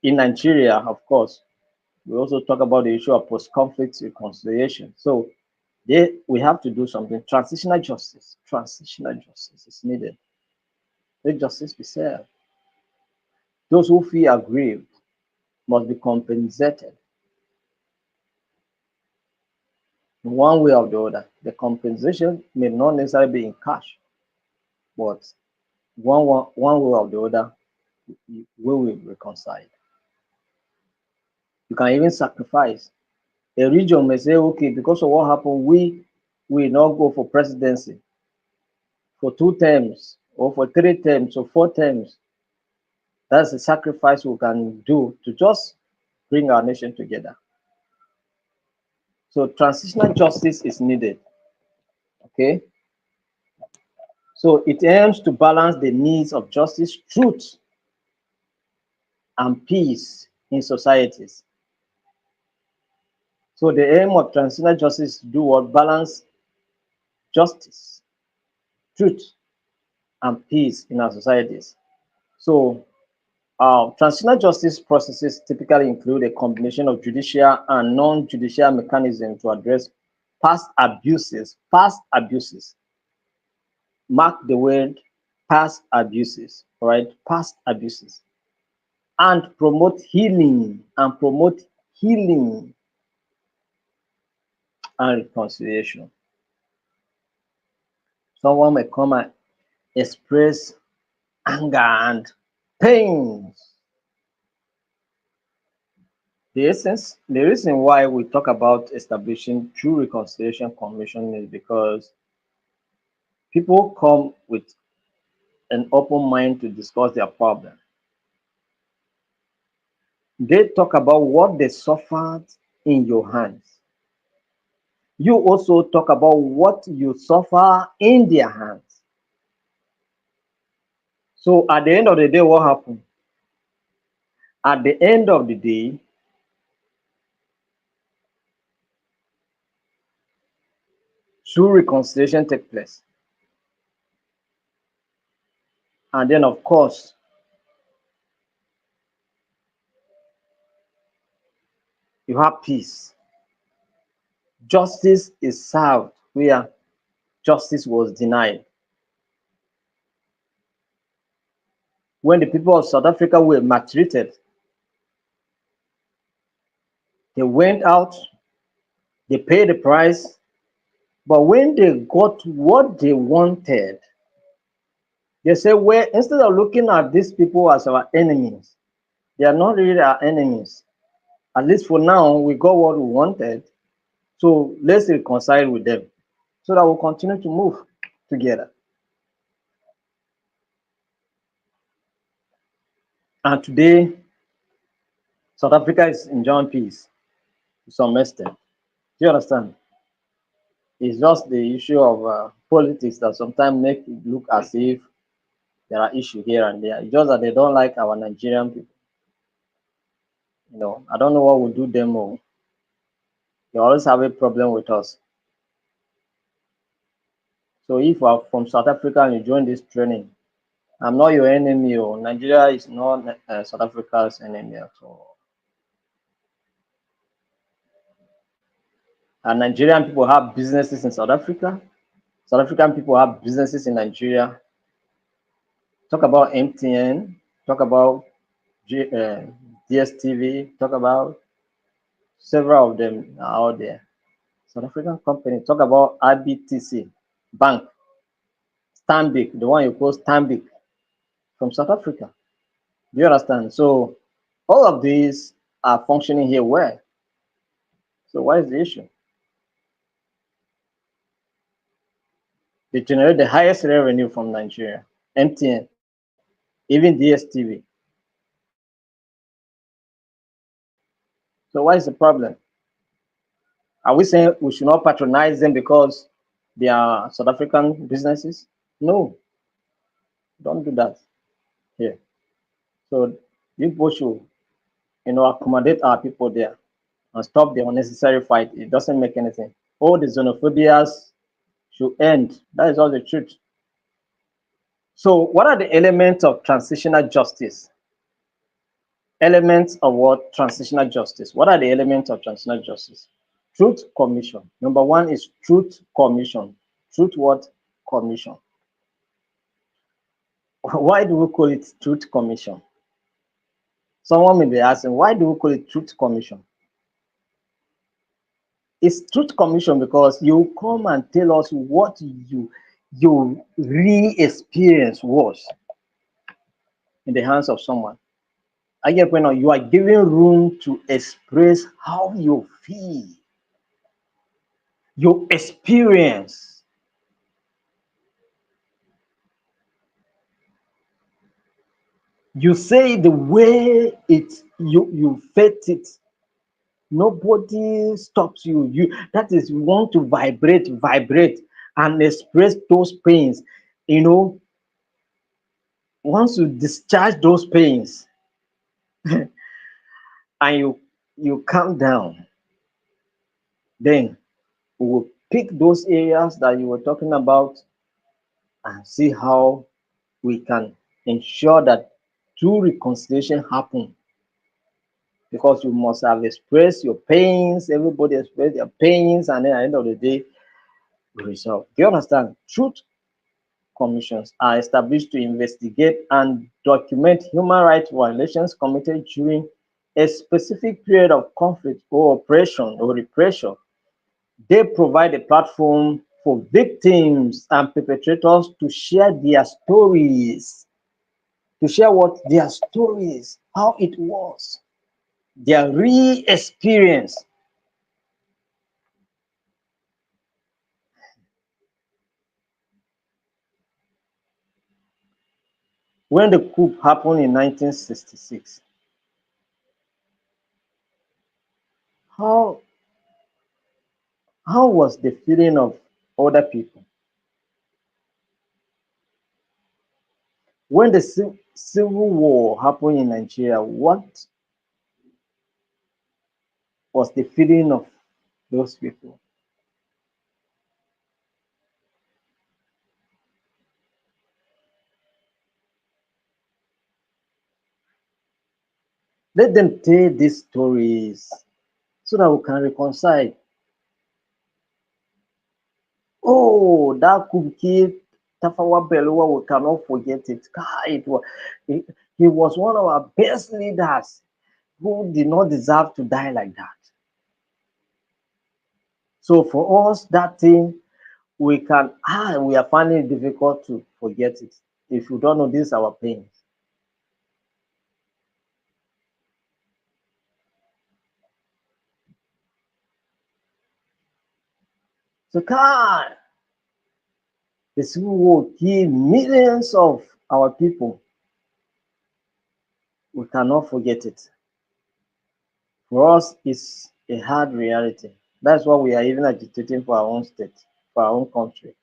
[SPEAKER 1] in Nigeria, of course. We also talk about the issue of post-conflict reconciliation. So we have to do something. Transitional justice is needed. Let justice be served. Those who feel aggrieved must be compensated in one way or the other. The compensation may not necessarily be in cash, but one way or the other, we will reconcile. You can even sacrifice. A region may say, okay, because of what happened, we will not go for presidency for 2 terms or for 3 terms or 4 terms. That's the sacrifice we can do to just bring our nation together. So transitional justice is needed. Okay. So it aims to balance the needs of justice, truth, and peace in societies. So the aim of transitional justice is to do what? Balance justice, truth, and peace in our societies. So transitional justice processes typically include a combination of judicial and non-judicial mechanisms to address past abuses. Past abuses. Mark the word past abuses. All right, past abuses, and promote healing and reconciliation. Someone may come and express anger and pain. The reason why we talk about establishing true reconciliation commission is because people come with an open mind to discuss their problem. They talk about what they suffered in your hands. You also talk about what you suffer in their hands. So at the end of the day, what happened? At the end of the day, true reconciliation take place. And then, of course, you have peace. Justice is served where justice was denied. When the people of South Africa were maltreated, they went out, they paid the price, but when they got what they wanted, they say, well, instead of looking at these people as our enemies, they are not really our enemies. At least for now, we got what we wanted. So let's reconcile with them so that we'll continue to move together. And today, South Africa is enjoying peace to some extent. Do you understand? It's just the issue of politics that sometimes make it look as if there are issues here and there. It's just that they don't like our Nigerian people. I don't know what will do them more. They always have a problem with us. So if you are from South Africa and you join this training, I'm not your enemy. Oh. Nigeria is not South Africa's enemy at all. And Nigerian people have businesses in South Africa. South African people have businesses in Nigeria. Talk about MTN, talk about DSTV, talk about several of them are out there. South African company, talk about IBTC, Bank, Stanbic, the one you call Stanbic from South Africa. Do you understand? So all of these are functioning here well. So what is the issue? They generate the highest revenue from Nigeria, MTN, even DSTV. So what is the problem? Are we saying we should not patronize them because they are South African businesses? No, don't do that here. So you people should, accommodate our people there and stop the unnecessary fight. It doesn't make anything. All the xenophobias should end. That is all the truth. So what are the elements of transitional justice? Elements of what? Transitional justice. What are the elements of transitional justice? Truth commission. Number one is truth commission. Truth what? Commission. Why do we call it truth commission? Someone may be asking, why do we call it truth commission? It's truth commission because you come and tell us what your real experience was in the hands of someone. I get when you are giving room to express how you feel, your experience. You say the way you felt it. Nobody stops you. That is, you want to vibrate and express those pains. Once you discharge those pains and you calm down, then we will pick those areas that you were talking about and see how we can ensure that true reconciliation happen. Because you must have expressed your pains, everybody express their pains, and then at the end of the day, we resolve. Do you understand? Truth commissions are established to investigate and document human rights violations committed during a specific period of conflict or oppression or repression. They provide a platform for victims and perpetrators to share their stories, to share what their stories, how it was, their real experience. When the coup happened in 1966, how How was the feeling of other people when the civil war happened in Nigeria? What was the feeling of those people? Let them tell these stories so that we can reconcile. Oh, that could kill Tafawa Balewa. We cannot forget it. God, he was one of our best leaders who did not deserve to die like that. So for us, that thing we are finding it difficult to forget it. If you don't know this, our pain. So God, the civil war killed millions of our people. We cannot forget it. For us, it's a hard reality. That's why we are even agitating for our own state, for our own country.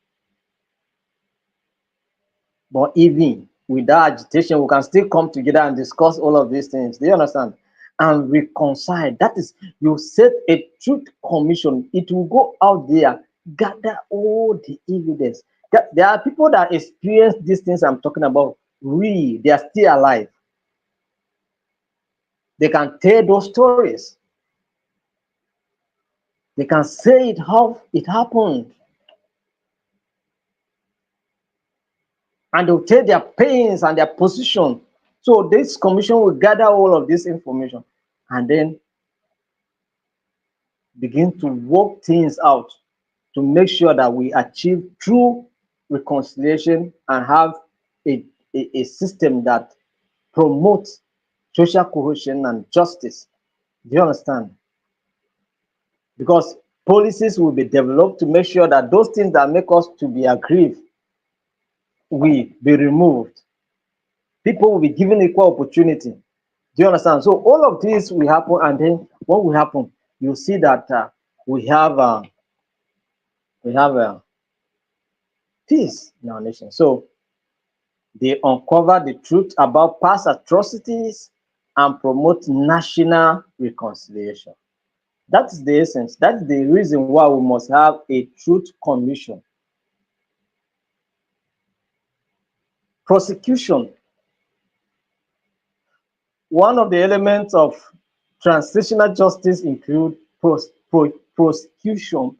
[SPEAKER 1] But even with that agitation, we can still come together and discuss all of these things. Do you understand? And reconcile. That is, you set a truth commission. It will go out there, gather all the evidence. There are people that experience these things I'm talking about. They are still alive. They can tell those stories. They can say it how it happened. And they'll tell their pains and their position. So this commission will gather all of this information and then begin to work things out to make sure that we achieve true reconciliation and have a system that promotes social cohesion and justice. Do you understand? Because policies will be developed to make sure that those things that make us to be aggrieved will be removed. People will be given equal opportunity. Do you understand? So all of this will happen, and then what will happen? You see that we have uh, we have peace in our nation. So they uncover the truth about past atrocities and promote national reconciliation. That's the essence. That's the reason why we must have a truth commission. Prosecution. One of the elements of transitional justice include prosecution.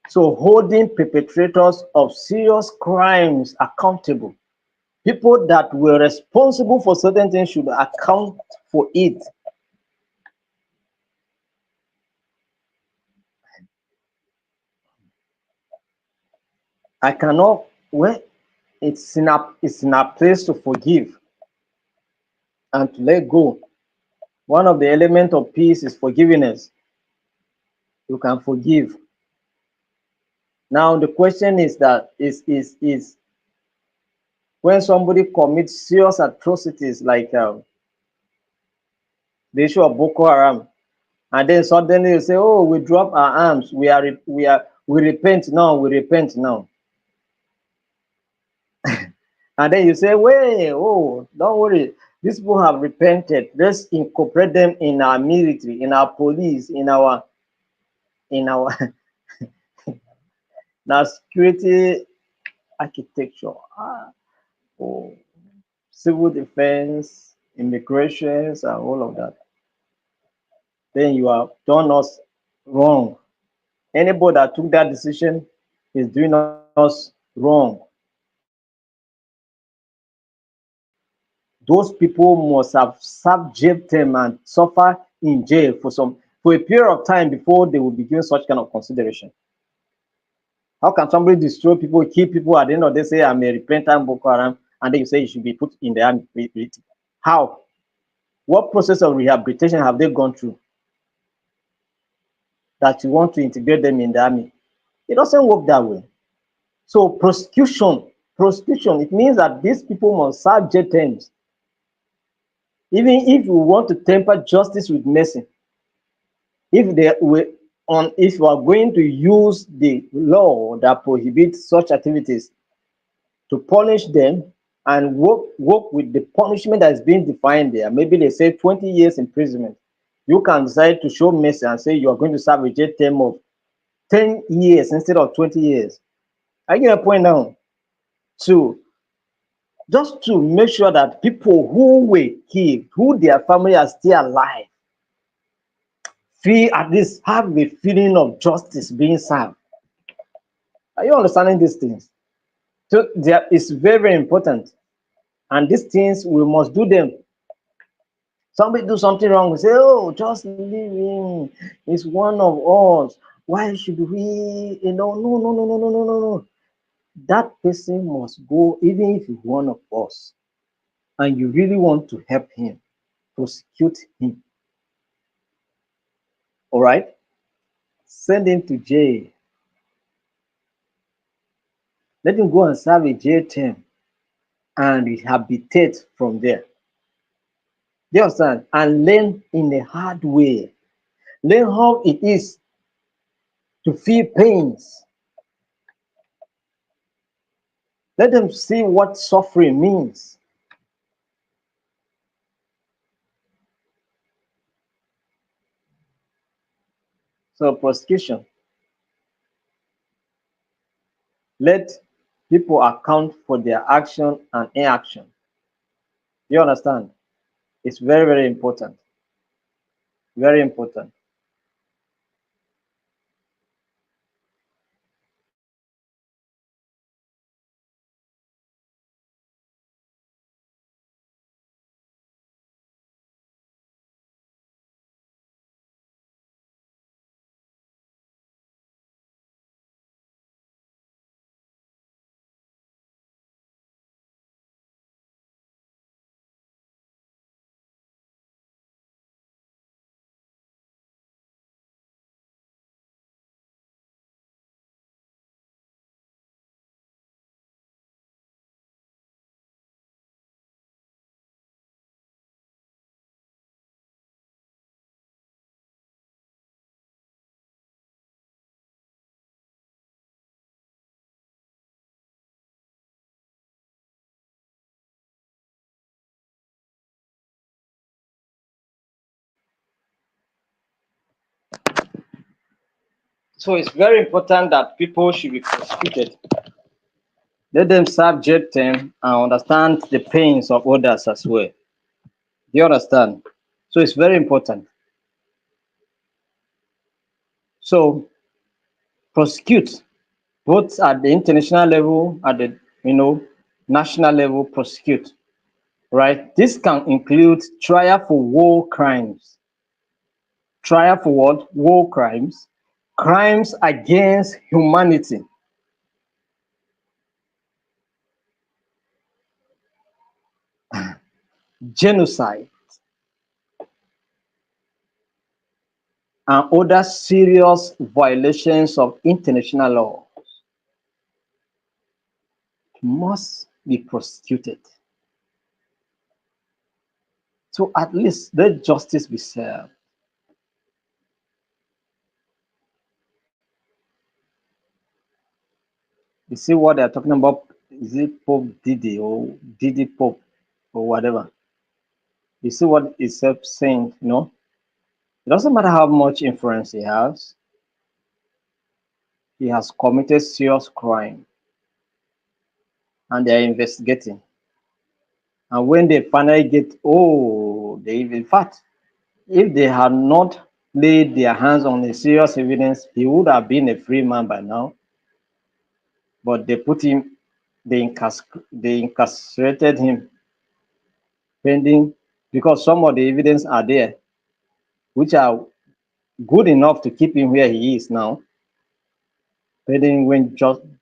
[SPEAKER 1] So holding perpetrators of serious crimes accountable. People that were responsible for certain things should account for it. I cannot, well, it's in our place to forgive and to let go. One of the elements of peace is forgiveness. You can forgive. Now the question is that is when somebody commits serious atrocities like the issue of Boko Haram, and then suddenly you say, "Oh, we drop our arms. We repent now. We repent now." And then you say, "Wait, oh, don't worry. These people have repented. Let's incorporate them in our military, in our police, in our now security architecture, oh, civil defense, immigrations, and all of that." Then you have done us wrong. Anybody that took that decision is doing us wrong. Those people must have served jail term and suffer in jail for a period of time before they will be given such kind of consideration. How can somebody destroy people, kill people, at the end of the day say I'm a repentant Boko Haram, and then you say you should be put in the army? How? What process of rehabilitation have they gone through that you want to integrate them in the army? It doesn't work that way. So prosecution, it means that these people must serve jail terms. Even if we want to temper justice with mercy, if they were on if you are going to use the law that prohibits such activities to punish them and work with the punishment that is being defined there. Maybe they say 20 years imprisonment. You can decide to show mercy and say you are going to serve a jail term of 10 years instead of 20 years. I get a point now. To just to make sure that people who were killed, who their family are still alive, feel at least have the feeling of justice being served. Are you understanding these things? So there is very, very important. And these things we must do them. Somebody do something wrong, we say, oh, just leave him. He's one of us. Why should we, no, no, no, no, no, no, no, no. That person must go, even if he's one of us, and you really want to help him, prosecute him. All right? Send him to jail. Let him go and serve a jail term and rehabilitate from there. Do you understand? And learn in a hard way. Learn how it is to feel pains. Let them see what suffering means. So prosecution, let people account for their action and inaction. You understand? It's very, very important. Very important. So it's very important that people should be prosecuted. Let them serve jail term and understand the pains of others as well. Do you understand? So it's very important. So prosecute both at the international level, at the national level, prosecute. Right? This can include trial for war crimes. Trial for what? War crimes. Crimes against humanity. Genocide and other serious violations of international law must be prosecuted. So at least let justice be served. You see what they're talking about? Is it Pope Diddy or Diddy Pope or whatever? You see what it's saying, It doesn't matter how much influence he has committed serious crime and they're investigating. And when they finally get, in fact, if they had not laid their hands on the serious evidence, he would have been a free man by now. But they put him, they incarcerated him pending because some of the evidence are there, which are good enough to keep him where he is now, pending when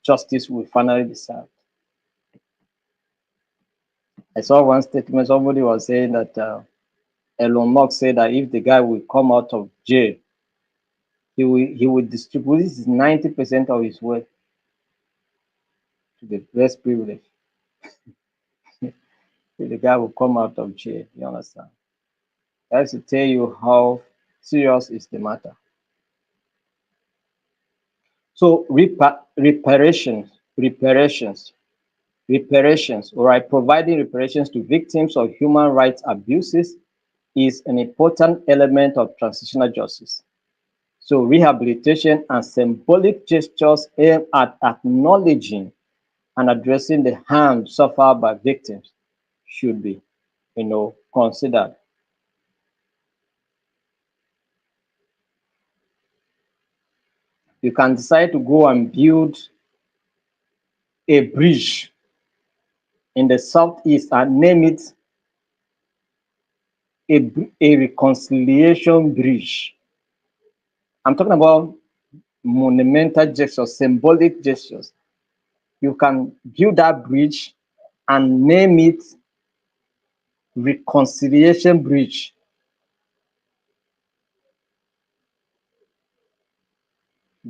[SPEAKER 1] justice will finally be served. I saw one statement, somebody was saying that Elon Musk said that if the guy will come out of jail, he will distribute 90% of his wealth to the less privileged. If the guy will come out of jail, you understand? That's to tell you how serious is the matter. So reparations, all right, providing reparations to victims of human rights abuses is an important element of transitional justice. So rehabilitation and symbolic gestures aim at acknowledging and addressing the harm suffered by victims should be, considered. You can decide to go and build a bridge in the southeast and name it a reconciliation bridge. I'm talking about monumental gestures, symbolic gestures. You can build that bridge and name it reconciliation bridge.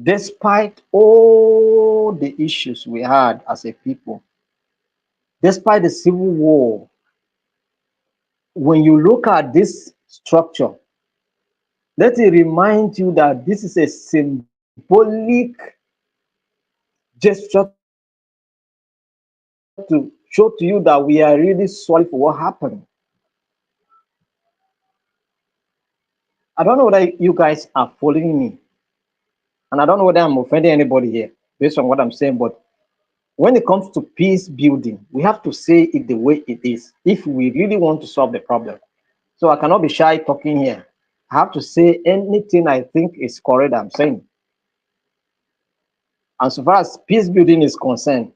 [SPEAKER 1] Despite all the issues we had as a people, despite the civil war, when you look at this structure, let it remind you that this is a symbolic gesture to show to you that we are really sorry for what happened. I don't know whether you guys are following me, and I don't know whether I'm offending anybody here based on what I'm saying, but when it comes to peace building, we have to say it the way it is if we really want to solve the problem. So I cannot be shy talking here. I have to say anything I think is correct, I'm saying. And so far as peace building is concerned,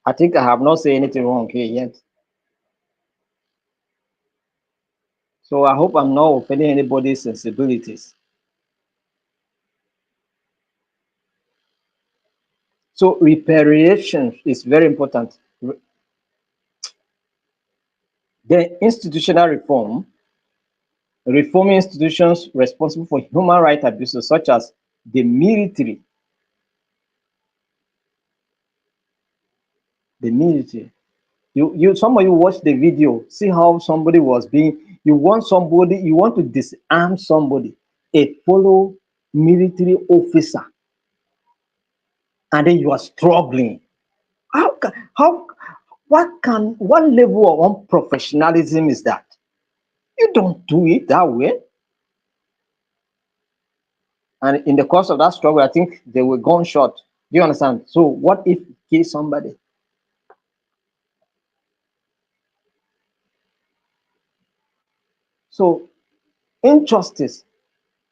[SPEAKER 1] I think I have not said anything wrong here yet. So I hope I'm not offending anybody's sensibilities. So reparation is very important. The institutional reform, reforming institutions responsible for human rights abuses such as the military, the military. Some of you watch the video, see how somebody was being, you want to disarm somebody, a fellow military officer, and then you are struggling. How what level of unprofessionalism is that? You don't do it that way. And in the course of that struggle, I think they were gunshot. Do you understand? So what if you kill somebody? So injustice.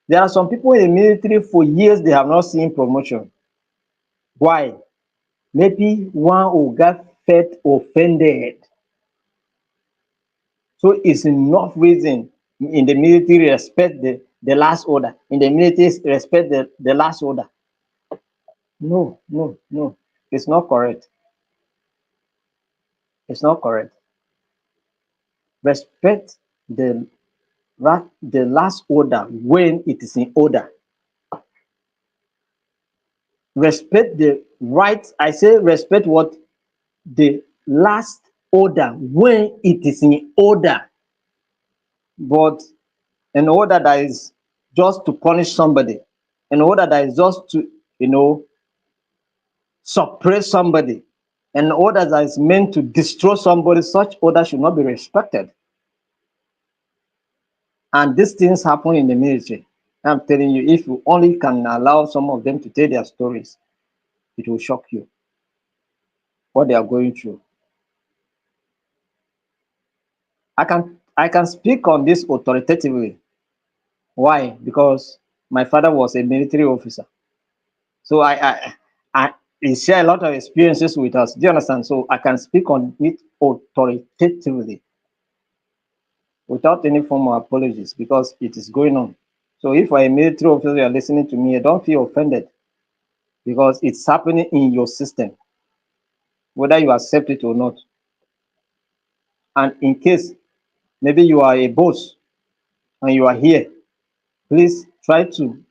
[SPEAKER 1] There are some people in the military for years they have not seen promotion. Why? Maybe one who got felt offended. So it's enough reason in the military respect the last order. In the military respect the last order. No, no, no. It's not correct. It's not correct. Respect the the last order when it is in order. Respect the right. I say respect what? The last order when it is in order. But an order that is just to punish somebody, an order that is just to, suppress somebody, an order that is meant to destroy somebody, such order should not be respected. And these things happen in the military. I'm telling you, if you only can allow some of them to tell their stories, it will shock you what they are going through. I can speak on this authoritatively. Why? Because my father was a military officer. So I he shared a lot of experiences with us. Do you understand? So I can speak on it authoritatively without any form of apologies because it is going on. So if you're a military officer, you're listening to me, don't feel offended because it's happening in your system, whether you accept it or not. And in case maybe you are a boss and you are here, please try to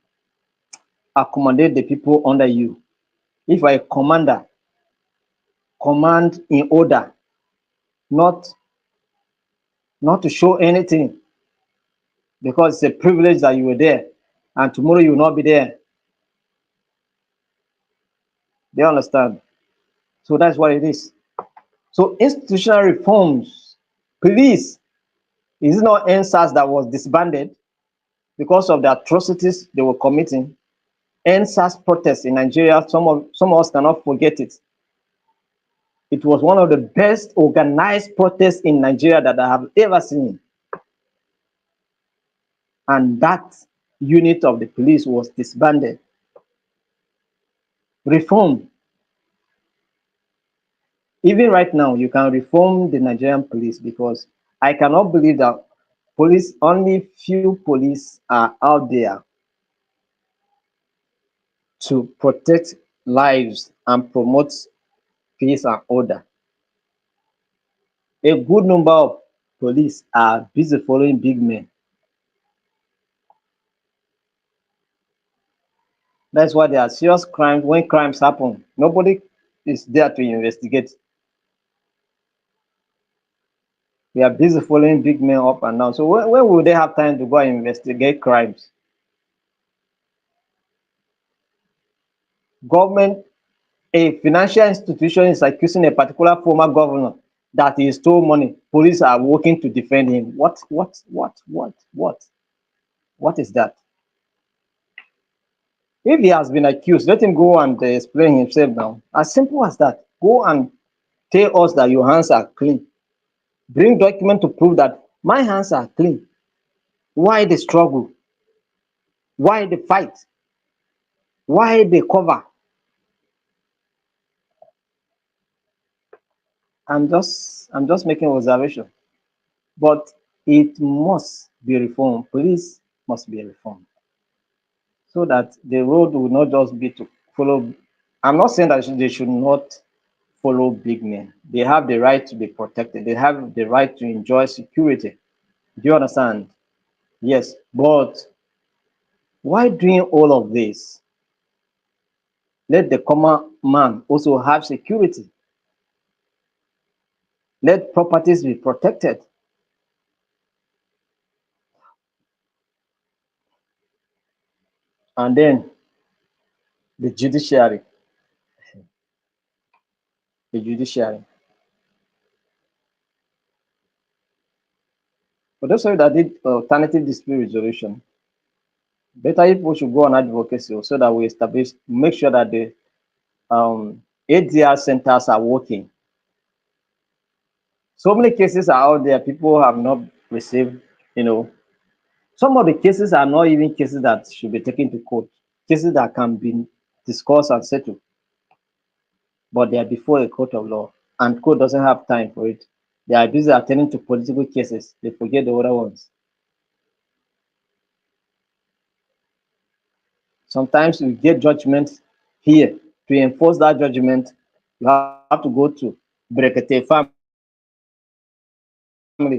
[SPEAKER 1] accommodate the people under you. If you are a commander, command in order, not not to show anything because it's a privilege that you were there and tomorrow you will not be there. Do you understand? So that's what it is. So institutional reforms, police, is it not NSAS that was disbanded because of the atrocities they were committing? NSAS protests in Nigeria, some of us cannot forget it. It was one of the best organized protests in Nigeria that I have ever seen. And that unit of the police was disbanded. Reform. Even right now, you can reform the Nigerian police because I cannot believe that police, only few police are out there to protect lives and promote peace and order. A good number of police are busy following big men. That's why there are serious crimes. When crimes happen, nobody is there to investigate. We are busy following big men up and down. So when will they have time to go and investigate crimes? Government, a financial institution is accusing a particular former governor that he stole money. Police are working to defend him. What is that? If he has been accused, let him go and explain himself now. As simple as that. Go and tell us that your hands are clean. Bring document to prove that my hands are clean. Why the struggle? Why the fight? Why the cover? I'm just making observation. But it must be reformed. Police must be reformed so that the road will not just be to follow. I'm not saying that they should not follow big men. They have the right to be protected. They have the right to enjoy security. Do you understand? Yes. But why doing all of this? Let the common man also have security. Let properties be protected. And then the judiciary, the judiciary. For those of you that did alternative dispute resolution, better if we should go on advocacy so that we establish, make sure that the ADR centers are working. So many cases are out there, people have not received, you know, some of the cases are not even cases that should be taken to court, cases that can be discussed and settled, but they are before a court of law, and court doesn't have time for it. They are busy attending to political cases, they forget the other ones. Sometimes you get judgment here. To enforce that judgment, you have to go to Brekete family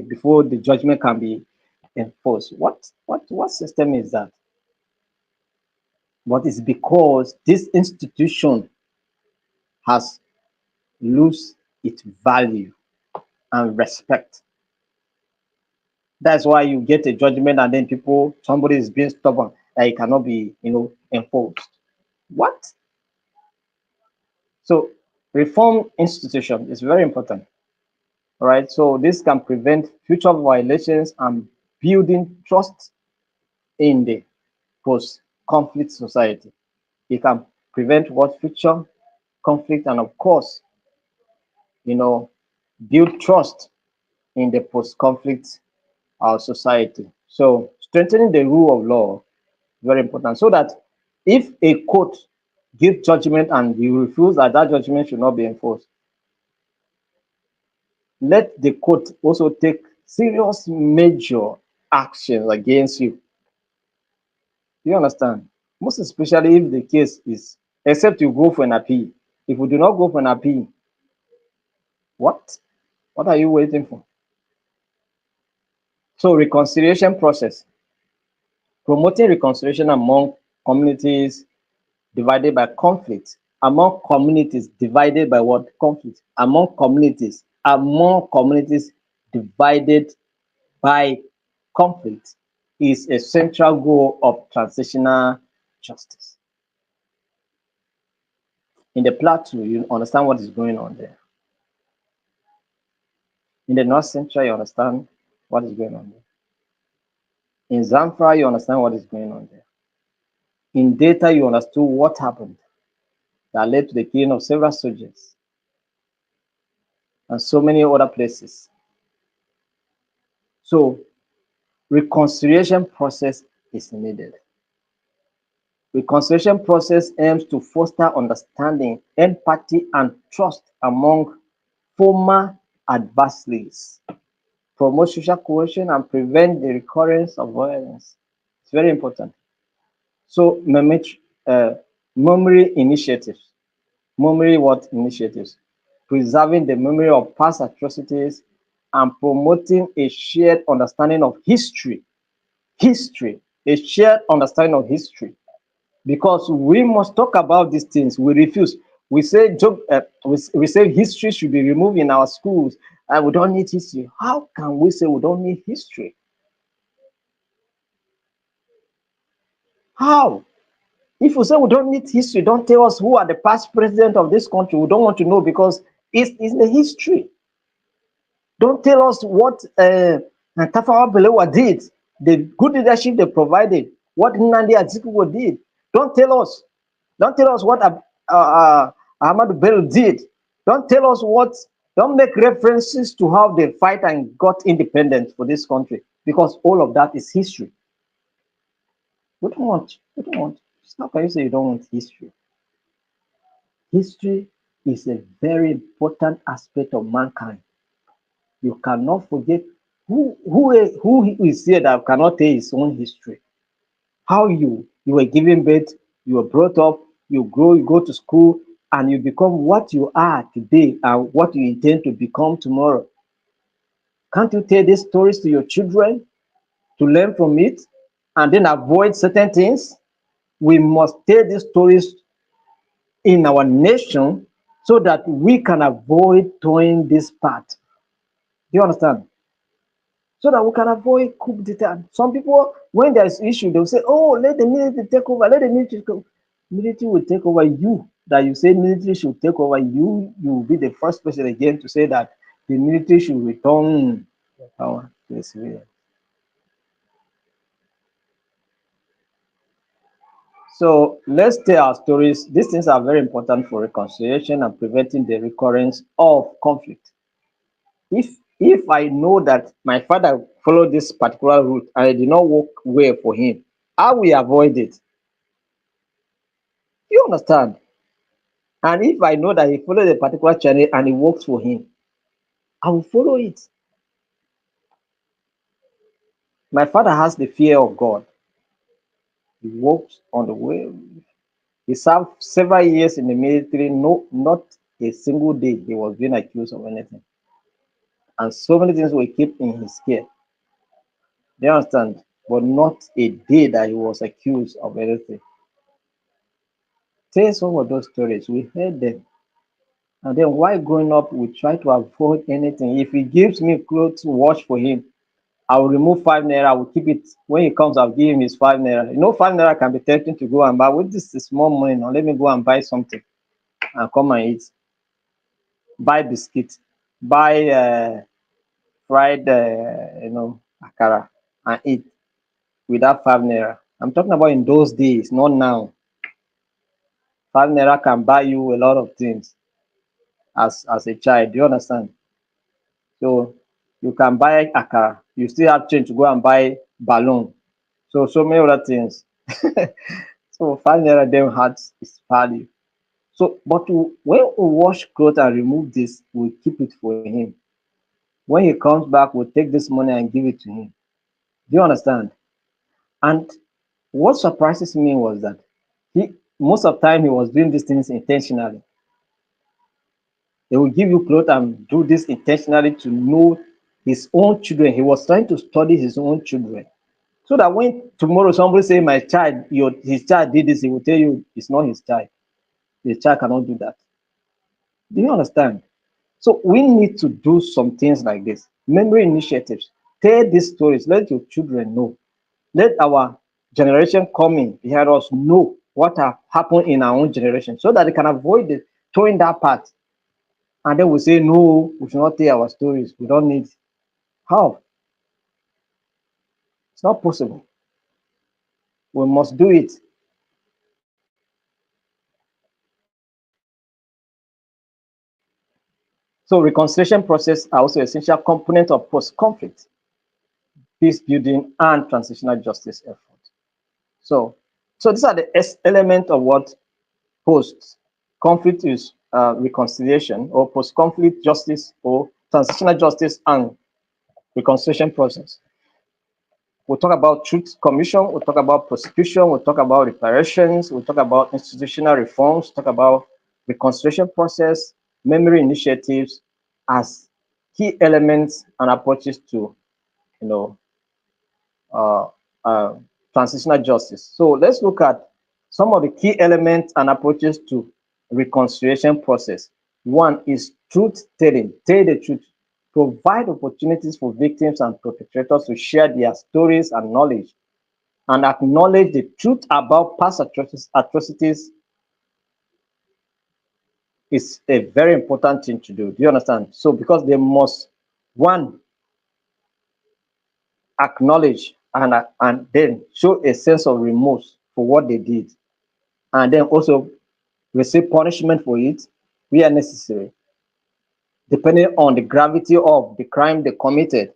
[SPEAKER 1] before the judgment can be enforced. What system is that? But it's because this institution has lost its value and respect. That's why you get a judgment and then people, somebody is being stubborn that it cannot be, enforced. What? So reform institution is very important. All right. So this can prevent future violations and building trust in the post-conflict society. It can prevent what future conflict and of course, you know, build trust in the post-conflict society. So strengthening the rule of law very important so that if a court gives judgment and you refuse that judgment should not be enforced, let the court also take serious major actions against you. You understand? Most especially if the case is, except you go for an appeal. If you do not go for an appeal, what? What are you waiting for? So reconciliation process, promoting reconciliation among communities divided by conflict, among communities divided by what? Conflict, among communities divided by conflict is a central goal of transitional justice. In the plateau, you understand what is going on there. In the North Central, you understand what is going on there. In Zamfara, you understand what is going on there. In Data, you understood what happened that led to the killing of several soldiers and so many other places. So reconciliation process is needed. Reconciliation process aims to foster understanding, empathy, and trust among former adversaries, promote social cohesion, and prevent the recurrence of violence. It's very important. So, memory initiatives. Memory what initiatives? Preserving the memory of past atrocities and promoting a shared understanding of history. History, a shared understanding of history. Because we must talk about these things. We refuse. We say we say history should be removed in our schools, and we don't need history. How can we say we don't need history? How? If we say we don't need history, don't tell us who are the past president of this country. We don't want to know because it's the history. Don't tell us what Tafawa Balewa did, the good leadership they provided, what Nnamdi Azikiwe did. Don't tell us. Don't tell us what Ahmadu Bello did. Don't tell us what. Don't make references to how they fight and got independence for this country because all of that is history. We don't want. We don't want. How can you say you don't want history? History is a very important aspect of mankind. You cannot forget who is here that cannot tell his own history. How you were given birth, you were brought up, you grow, you go to school, and you become what you are today and what you intend to become tomorrow. Can't you tell these stories to your children to learn from it and then avoid certain things? We must tell these stories in our nation so that we can avoid doing this part. Do you understand? So that we can avoid coup d'etat. Some people, when there's issue, they'll say, "Oh, let the military take over. Let the military take over." Military will take over you. That you say military should take over you. You will be the first person again to say that the military should return power to the civilian. So let's tell our stories. These things are very important for reconciliation and preventing the recurrence of conflict. If I know that my father followed this particular route and it did not work well for him, I will avoid it. You understand? And if I know that he followed a particular channel and it works for him, I will follow it. My father has the fear of God. He walks on the way. He served several years in the military. No, not a single day he was being accused of anything. And so many things were kept in his care. Do you understand? But not a day that he was accused of anything. Tell some of those stories. We heard them. And then while growing up, we try to avoid anything. If he gives me clothes to wash for him, I will remove 5 naira. I will keep it. When he comes, I'll give him his 5 naira. 5 naira can be tempting to go and buy. With this is small money now, let me go and buy something and come and eat. Buy biscuit, buy fried, akara and eat with that 5 naira. I'm talking about in those days, not now. 5 naira can buy you a lot of things as a child. Do you understand? So you can buy akara. You still have change to go and buy balloon. So many other things. So 5 naira then has its value. So, but when we wash clothes and remove this, we keep it for him. When he comes back, we'll take this money and give it to him. Do you understand? And what surprises me was that he most of the time he was doing these things intentionally. They will give you clothes and do this intentionally to know his own children. He was trying to study his own children. So that when tomorrow somebody say my child, his child did this, he will tell you it's not his child. His child cannot do that. Do you understand? So we need to do some things like this. Memory initiatives. Tell these stories. Let your children know. Let our generation coming behind us know what have happened in our own generation so that they can avoid throwing that part. And then we say, no, we should not tell our stories. We don't need. How? It's not possible. We must do it. So reconciliation process are also essential component of post-conflict peace building and transitional justice effort. So, so these are the element of what post-conflict is reconciliation or post-conflict justice or transitional justice and reconciliation process. We'll talk about truth commission, we'll talk about prosecution, we'll talk about reparations, we'll talk about institutional reforms, talk about reconciliation process, memory initiatives as key elements and approaches to you know uh, uh, transitional justice. So let's look at some of the key elements and approaches to reconciliation process. One is truth telling, tell the truth, provide opportunities for victims and perpetrators to share their stories and knowledge and acknowledge the truth about past atrocities is a very important thing to do. Do you understand? So because they must, one, acknowledge and then show a sense of remorse for what they did, and then also receive punishment for it where necessary, depending on the gravity of the crime they committed.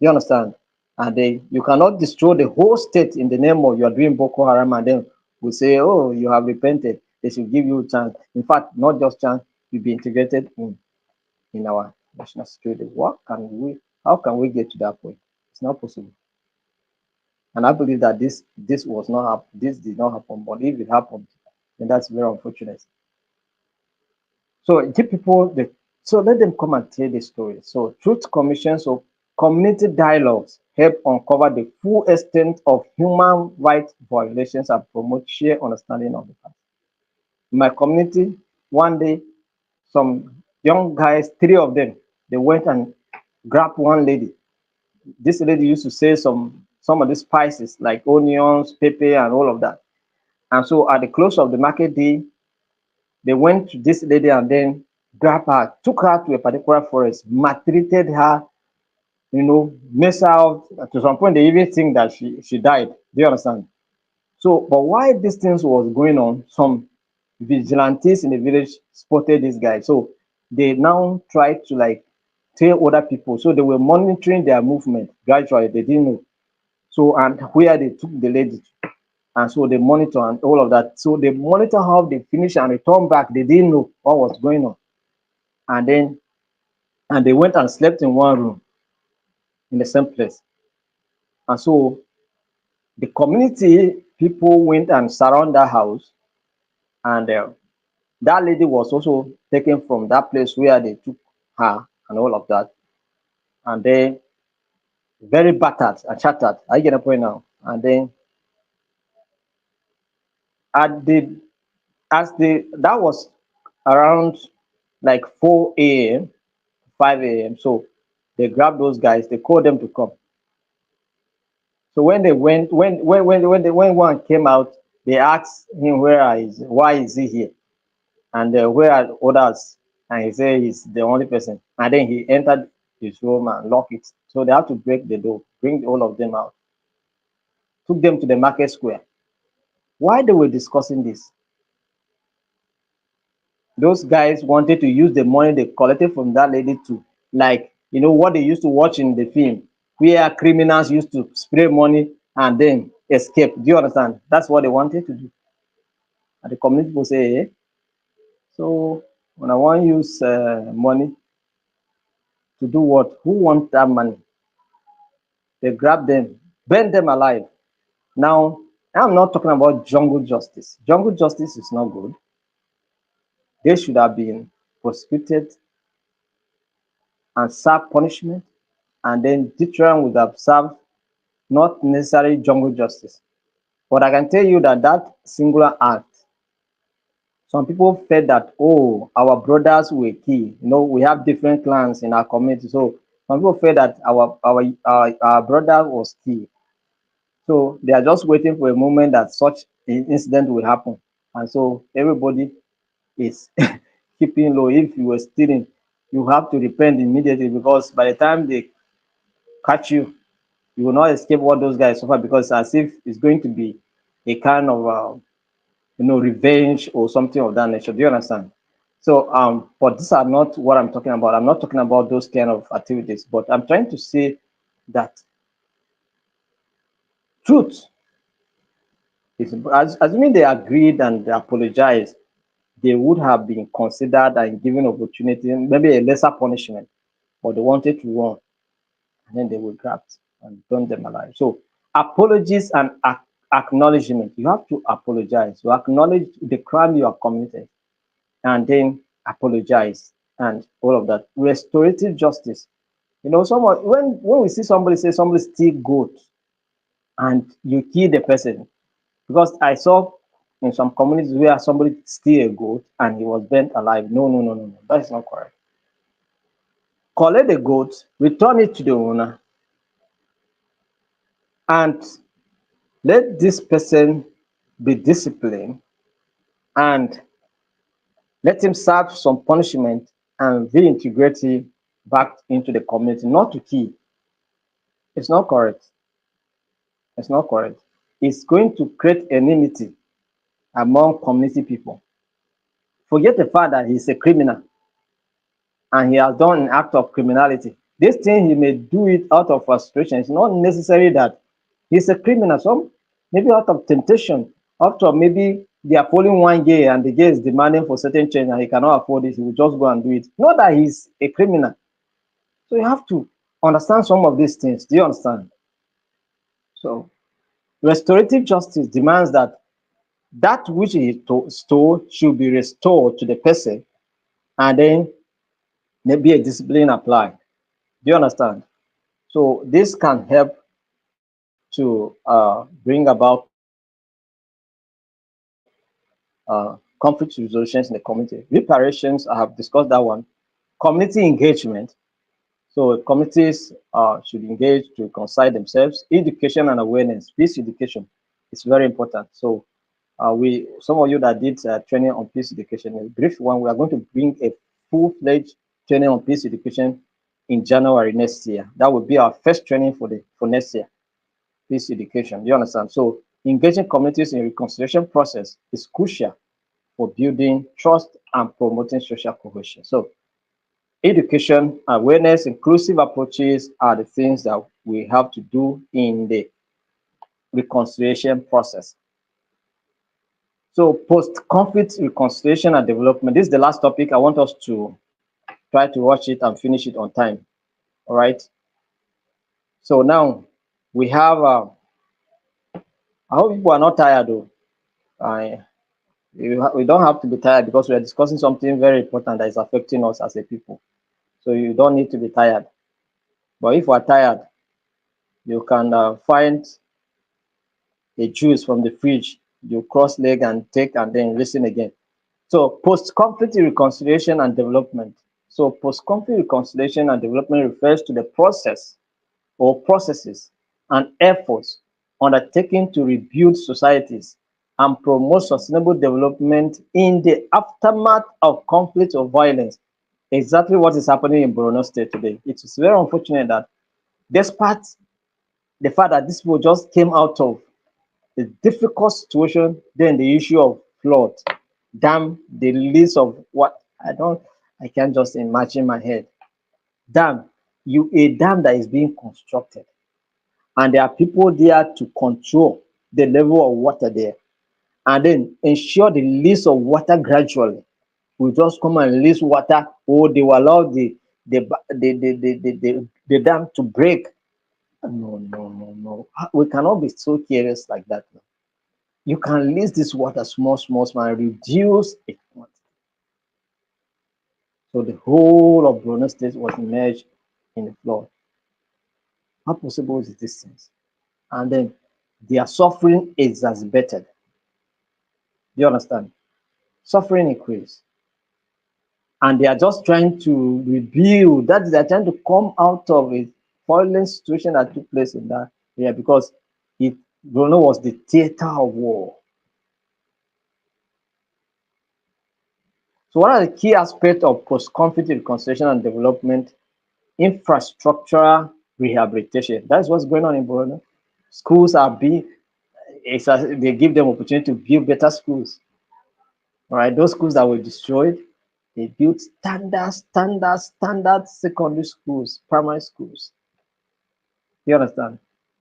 [SPEAKER 1] You understand? And then you cannot destroy the whole state in the name of you are doing Boko Haram, and then we say, oh, you have repented. They should give you a chance. In fact, not just chance, you'll be integrated in our national security. How can we get to that point? It's not possible. And I believe that this did not happen. But if it happened, then that's very unfortunate. So give people so let them come and tell the story. So truth commissions or community dialogues help uncover the full extent of human rights violations and promote shared understanding of the past. In my community, one day, some young guys, three of them, they went and grabbed one lady. This lady used to sell some of the spices like onions, pepper, and all of that. And so at the close of the market day, they went to this lady and then grabbed her, took her to a particular forest, maltreated her, messed her out. To some point, they even think that she died. Do you understand? So, but while these things was going on, some vigilantes in the village spotted this guy. So they now tried to like tell other people. So they were monitoring their movement gradually. They didn't know. So and where they took the lady, and so they monitor and all of that. So they monitor how they finish and return back. They didn't know what was going on. And then and they went and slept in one room in the same place. And so the community people went and surround that house, and that lady was also taken from that place where they took her and all of that. And then very battered and shattered. I get a point now. And then at the as the that was around like 4 a.m., 5 a.m. So they grabbed those guys, they called them to come. So when they went, when one came out, they asked him why is he here, and where are others, and he said he's the only person. And then he entered his room and locked it. So they had to break the door, bring all of them out, took them to the market square. While they were discussing this, those guys wanted to use the money they collected from that lady to, like, what they used to watch in the film, where criminals used to spray money and then escape. Do you understand? That's what they wanted to do. And the community people say, so when I want to use money to do what? Who wants that money? They grab them, burn them alive. Now, I'm not talking about jungle justice. Jungle justice is not good. They should have been prosecuted and serve punishment, and then deterrent would have served not necessarily jungle justice. But I can tell you that that singular act, some people felt that, oh, our brothers were key. We have different clans in our community. So some people felt that our brother was key. So they are just waiting for a moment that such incident will happen. And so everybody is keeping low. If you were stealing, you have to repent immediately, because by the time they catch you, you will not escape what those guys suffer, because as if it's going to be a kind of revenge or something of that nature. Do you understand? So but these are not what I'm talking about. I'm not talking about those kind of activities, but I'm trying to say that truth is, assuming they agreed and they apologized, they would have been considered and given opportunity, maybe a lesser punishment, but they wanted to run, and then they were grabbed and burn them alive. So apologies and acknowledgement. You have to apologize. You acknowledge the crime you have committed, and then apologize and all of that. Restorative justice. Someone, when we see somebody say somebody steal goat and you kill the person, because I saw in some communities where somebody steal a goat and he was burnt alive. No, no, no, no, no. That is not correct. Collect the goat, return it to the owner, and let this person be disciplined, and let him serve some punishment and reintegrate him back into the community, not to kill. It's not correct. It's not correct. It's going to create enmity among community people. Forget the fact that he's a criminal and he has done an act of criminality. This thing, he may do it out of frustration. It's not necessary that he's a criminal. Some maybe out of temptation, after maybe they are following one gay and the gay is demanding for certain change and he cannot afford it, he will just go and do it. Not that he's a criminal. So you have to understand some of these things. Do you understand? So restorative justice demands that that which he stole should be restored to the person, and then maybe a discipline applied. Do you understand? So this can help to bring about conflict resolutions in the community. Reparations, I have discussed that one. Community engagement. So communities should engage to reconcile themselves. Education and awareness. Peace education is very important. So some of you that did training on peace education, a brief one, we are going to bring a full-fledged training on peace education in January next year. That will be our first training for next year, peace education. You understand? So engaging communities in reconciliation process is crucial for building trust and promoting social cohesion. So education, awareness, inclusive approaches are the things that we have to do in the reconciliation process. So post-conflict reconciliation and development. This is the last topic. I want us to try to watch it and finish it on time. All right. So now we have. I hope people are not tired though. I we don't have to be tired, because we are discussing something very important that is affecting us as a people. So you don't need to be tired. But if you are tired, you can find a juice from the fridge. You cross leg and take, and then listen again. So post-conflict reconciliation and development. So post-conflict reconciliation and development refers to the process or processes and efforts undertaken to rebuild societies and promote sustainable development in the aftermath of conflict or violence. Exactly what is happening in Borno State today. It is very unfortunate that despite the fact that these people just came out of a difficult situation, then the issue of flood, dam, the release of what I can't just imagine my head. Dam, a dam that is being constructed, and there are people there to control the level of water there, and then ensure the release of water gradually. We just come and release water, or they will allow the dam to break. No, no, no, no. We cannot be so careless like that. You can release this water small, small, small, and reduce it. So the whole of Borno State was immersed in the flood. How possible is this thing? And then their suffering exacerbated. Do you understand? Suffering increased. And they are just trying to rebuild. That is, they're trying to come out of a violent situation that took place in that area, because it Borno was the theater of war. So one of the key aspects of post-conflict reconciliation and development, infrastructural rehabilitation. That's what's going on in Borno. Schools are being, they give them opportunity to build better schools. All right, those schools that were destroyed, they built standard secondary schools, primary schools. You understand?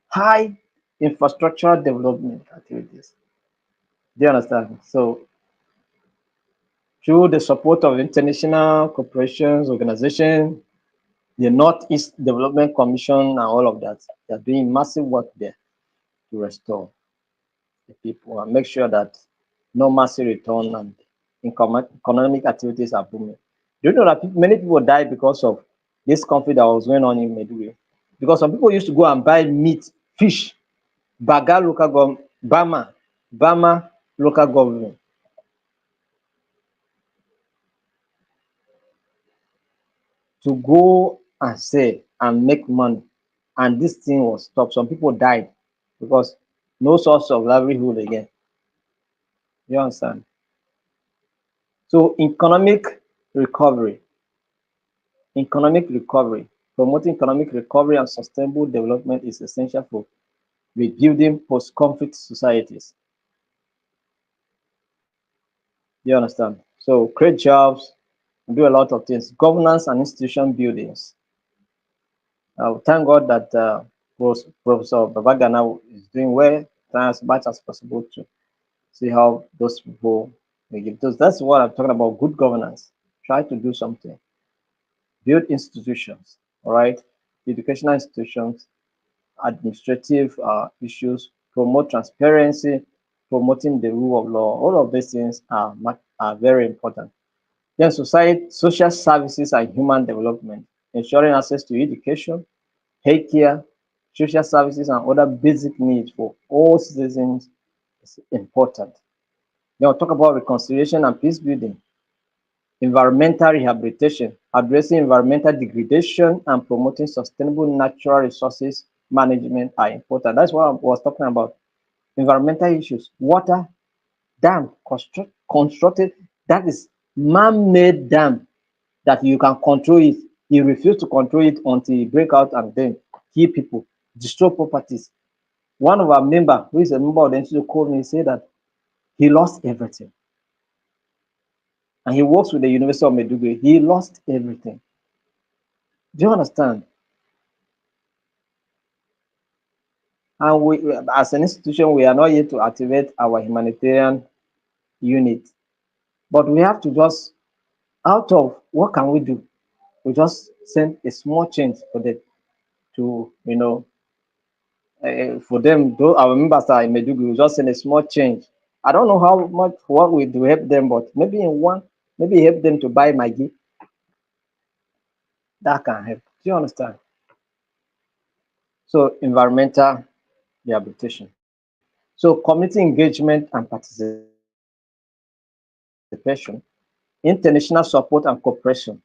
[SPEAKER 1] High infrastructural development activities. Do you understand? So through the support of international corporations, organizations, the Northeast Development Commission, and all of that, they're doing massive work there to restore the people and make sure that no massive return and economic activities are booming. Do you know that many people died because of this conflict that was going on in Meduguri? Because some people used to go and buy meat, fish, Baga local government, Bama local government, to go and sell and make money. And this thing was stopped. Some people died because no source of livelihood again. You understand? So economic recovery, promoting economic recovery and sustainable development is essential for rebuilding post-conflict societies. You understand? So create jobs, do a lot of things, governance and institution buildings. Thank God that Professor Babagana is doing well, trying as much as possible to see how those people make it. That's what I'm talking about, good governance. Try to do something. Build institutions, all right? Educational institutions, administrative issues, promote transparency, promoting the rule of law. All of these things are very important. Then social services and human development, ensuring access to education, healthcare, social services, and other basic needs for all citizens is important. Then we'll talk about reconciliation and peace building, environmental rehabilitation, addressing environmental degradation and promoting sustainable natural resources management are important. That's what I was talking about. Environmental issues, water, dam, constructed, that is man-made dam that you can control it. He refused to control it until he break out and then kill people, destroy properties. One of our member, who is a member of the NCO, called me and said that he lost everything. And he works with the University of Maiduguri. He lost everything. Do you understand? And we, as an institution, we are not yet to activate our humanitarian unit. But we have to just, out of what can we do? We just send a small change for them to, for them, though our members are in Meduguri, we just send a small change. I don't know how much what we do help them, but maybe in one, maybe help them to buy Maggie. That can help. Do you understand? So environmental rehabilitation. So community engagement and participation, international support and cooperation.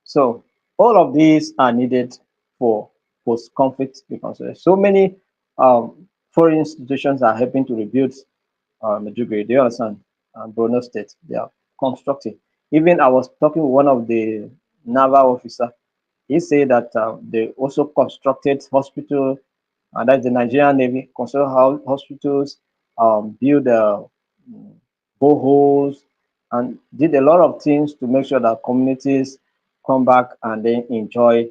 [SPEAKER 1] So all of these are needed for post-conflict reconciliation. So many foreign institutions are helping to rebuild Medjugorje. Do you understand? Borno State, they are constructing. Even I was talking with one of the naval officer. He said that they also constructed hospital, and that's the Nigerian Navy, construct hospitals, build boreholes, and did a lot of things to make sure that communities come back and then enjoy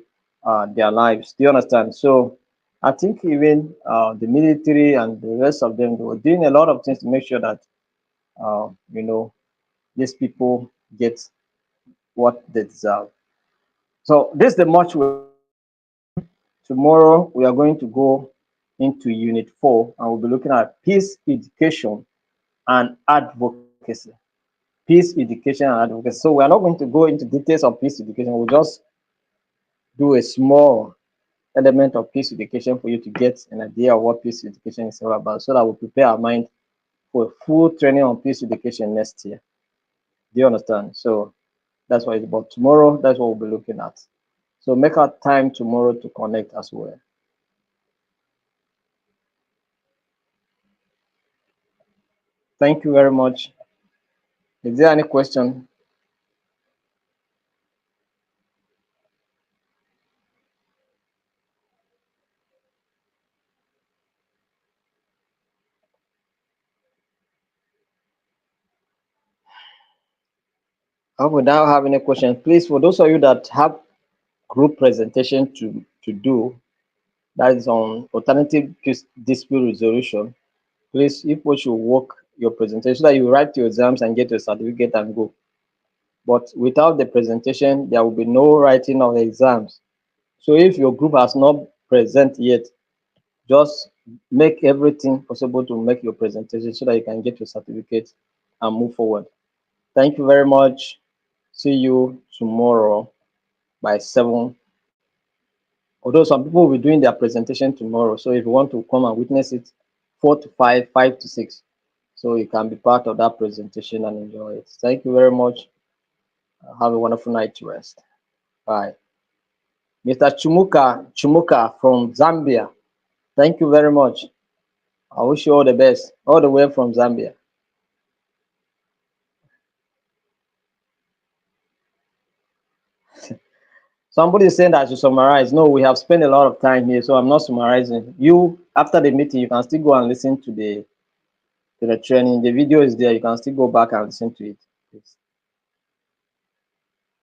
[SPEAKER 1] their lives. Do you understand? So I think even the military and the rest of them, they were doing a lot of things to make sure that uh, you know these people get what they deserve. So this is the much we're doing. Tomorrow we are going to go into Unit 4 and we'll be looking at peace education and advocacy. Peace education and advocacy. So we are not going to go into details of peace education. We'll just do a small element of peace education for you to get an idea of what peace education is all about so that we prepare our mind for full training on peace education next year. Do you understand? So that's what it's about. Tomorrow, that's what we'll be looking at. So make our time tomorrow to connect as well. Thank you very much. Is there any question? Without having a question, please, for those of you that have group presentation to do, that is on alternative dispute resolution, please, if we should work your presentation so that you write your exams and get your certificate and go. But without the presentation, there will be no writing of the exams. So if your group has not present yet, just make everything possible to make your presentation so that you can get your certificate and move forward. Thank you very much. See you tomorrow by 7. Although some people will be doing their presentation tomorrow. So if you want to come and witness it, 4 to 5, 5 to 6. So you can be part of that presentation and enjoy it. Thank you very much. Have a wonderful night to rest. Bye. Mr. Chumuka from Zambia. Thank you very much. I wish you all the best, all the way from Zambia. Somebody is saying that I should summarize. No, we have spent a lot of time here, so I'm not summarizing. You, after the meeting, you can still go and listen to the training. The video is there. You can still go back and listen to it. Please.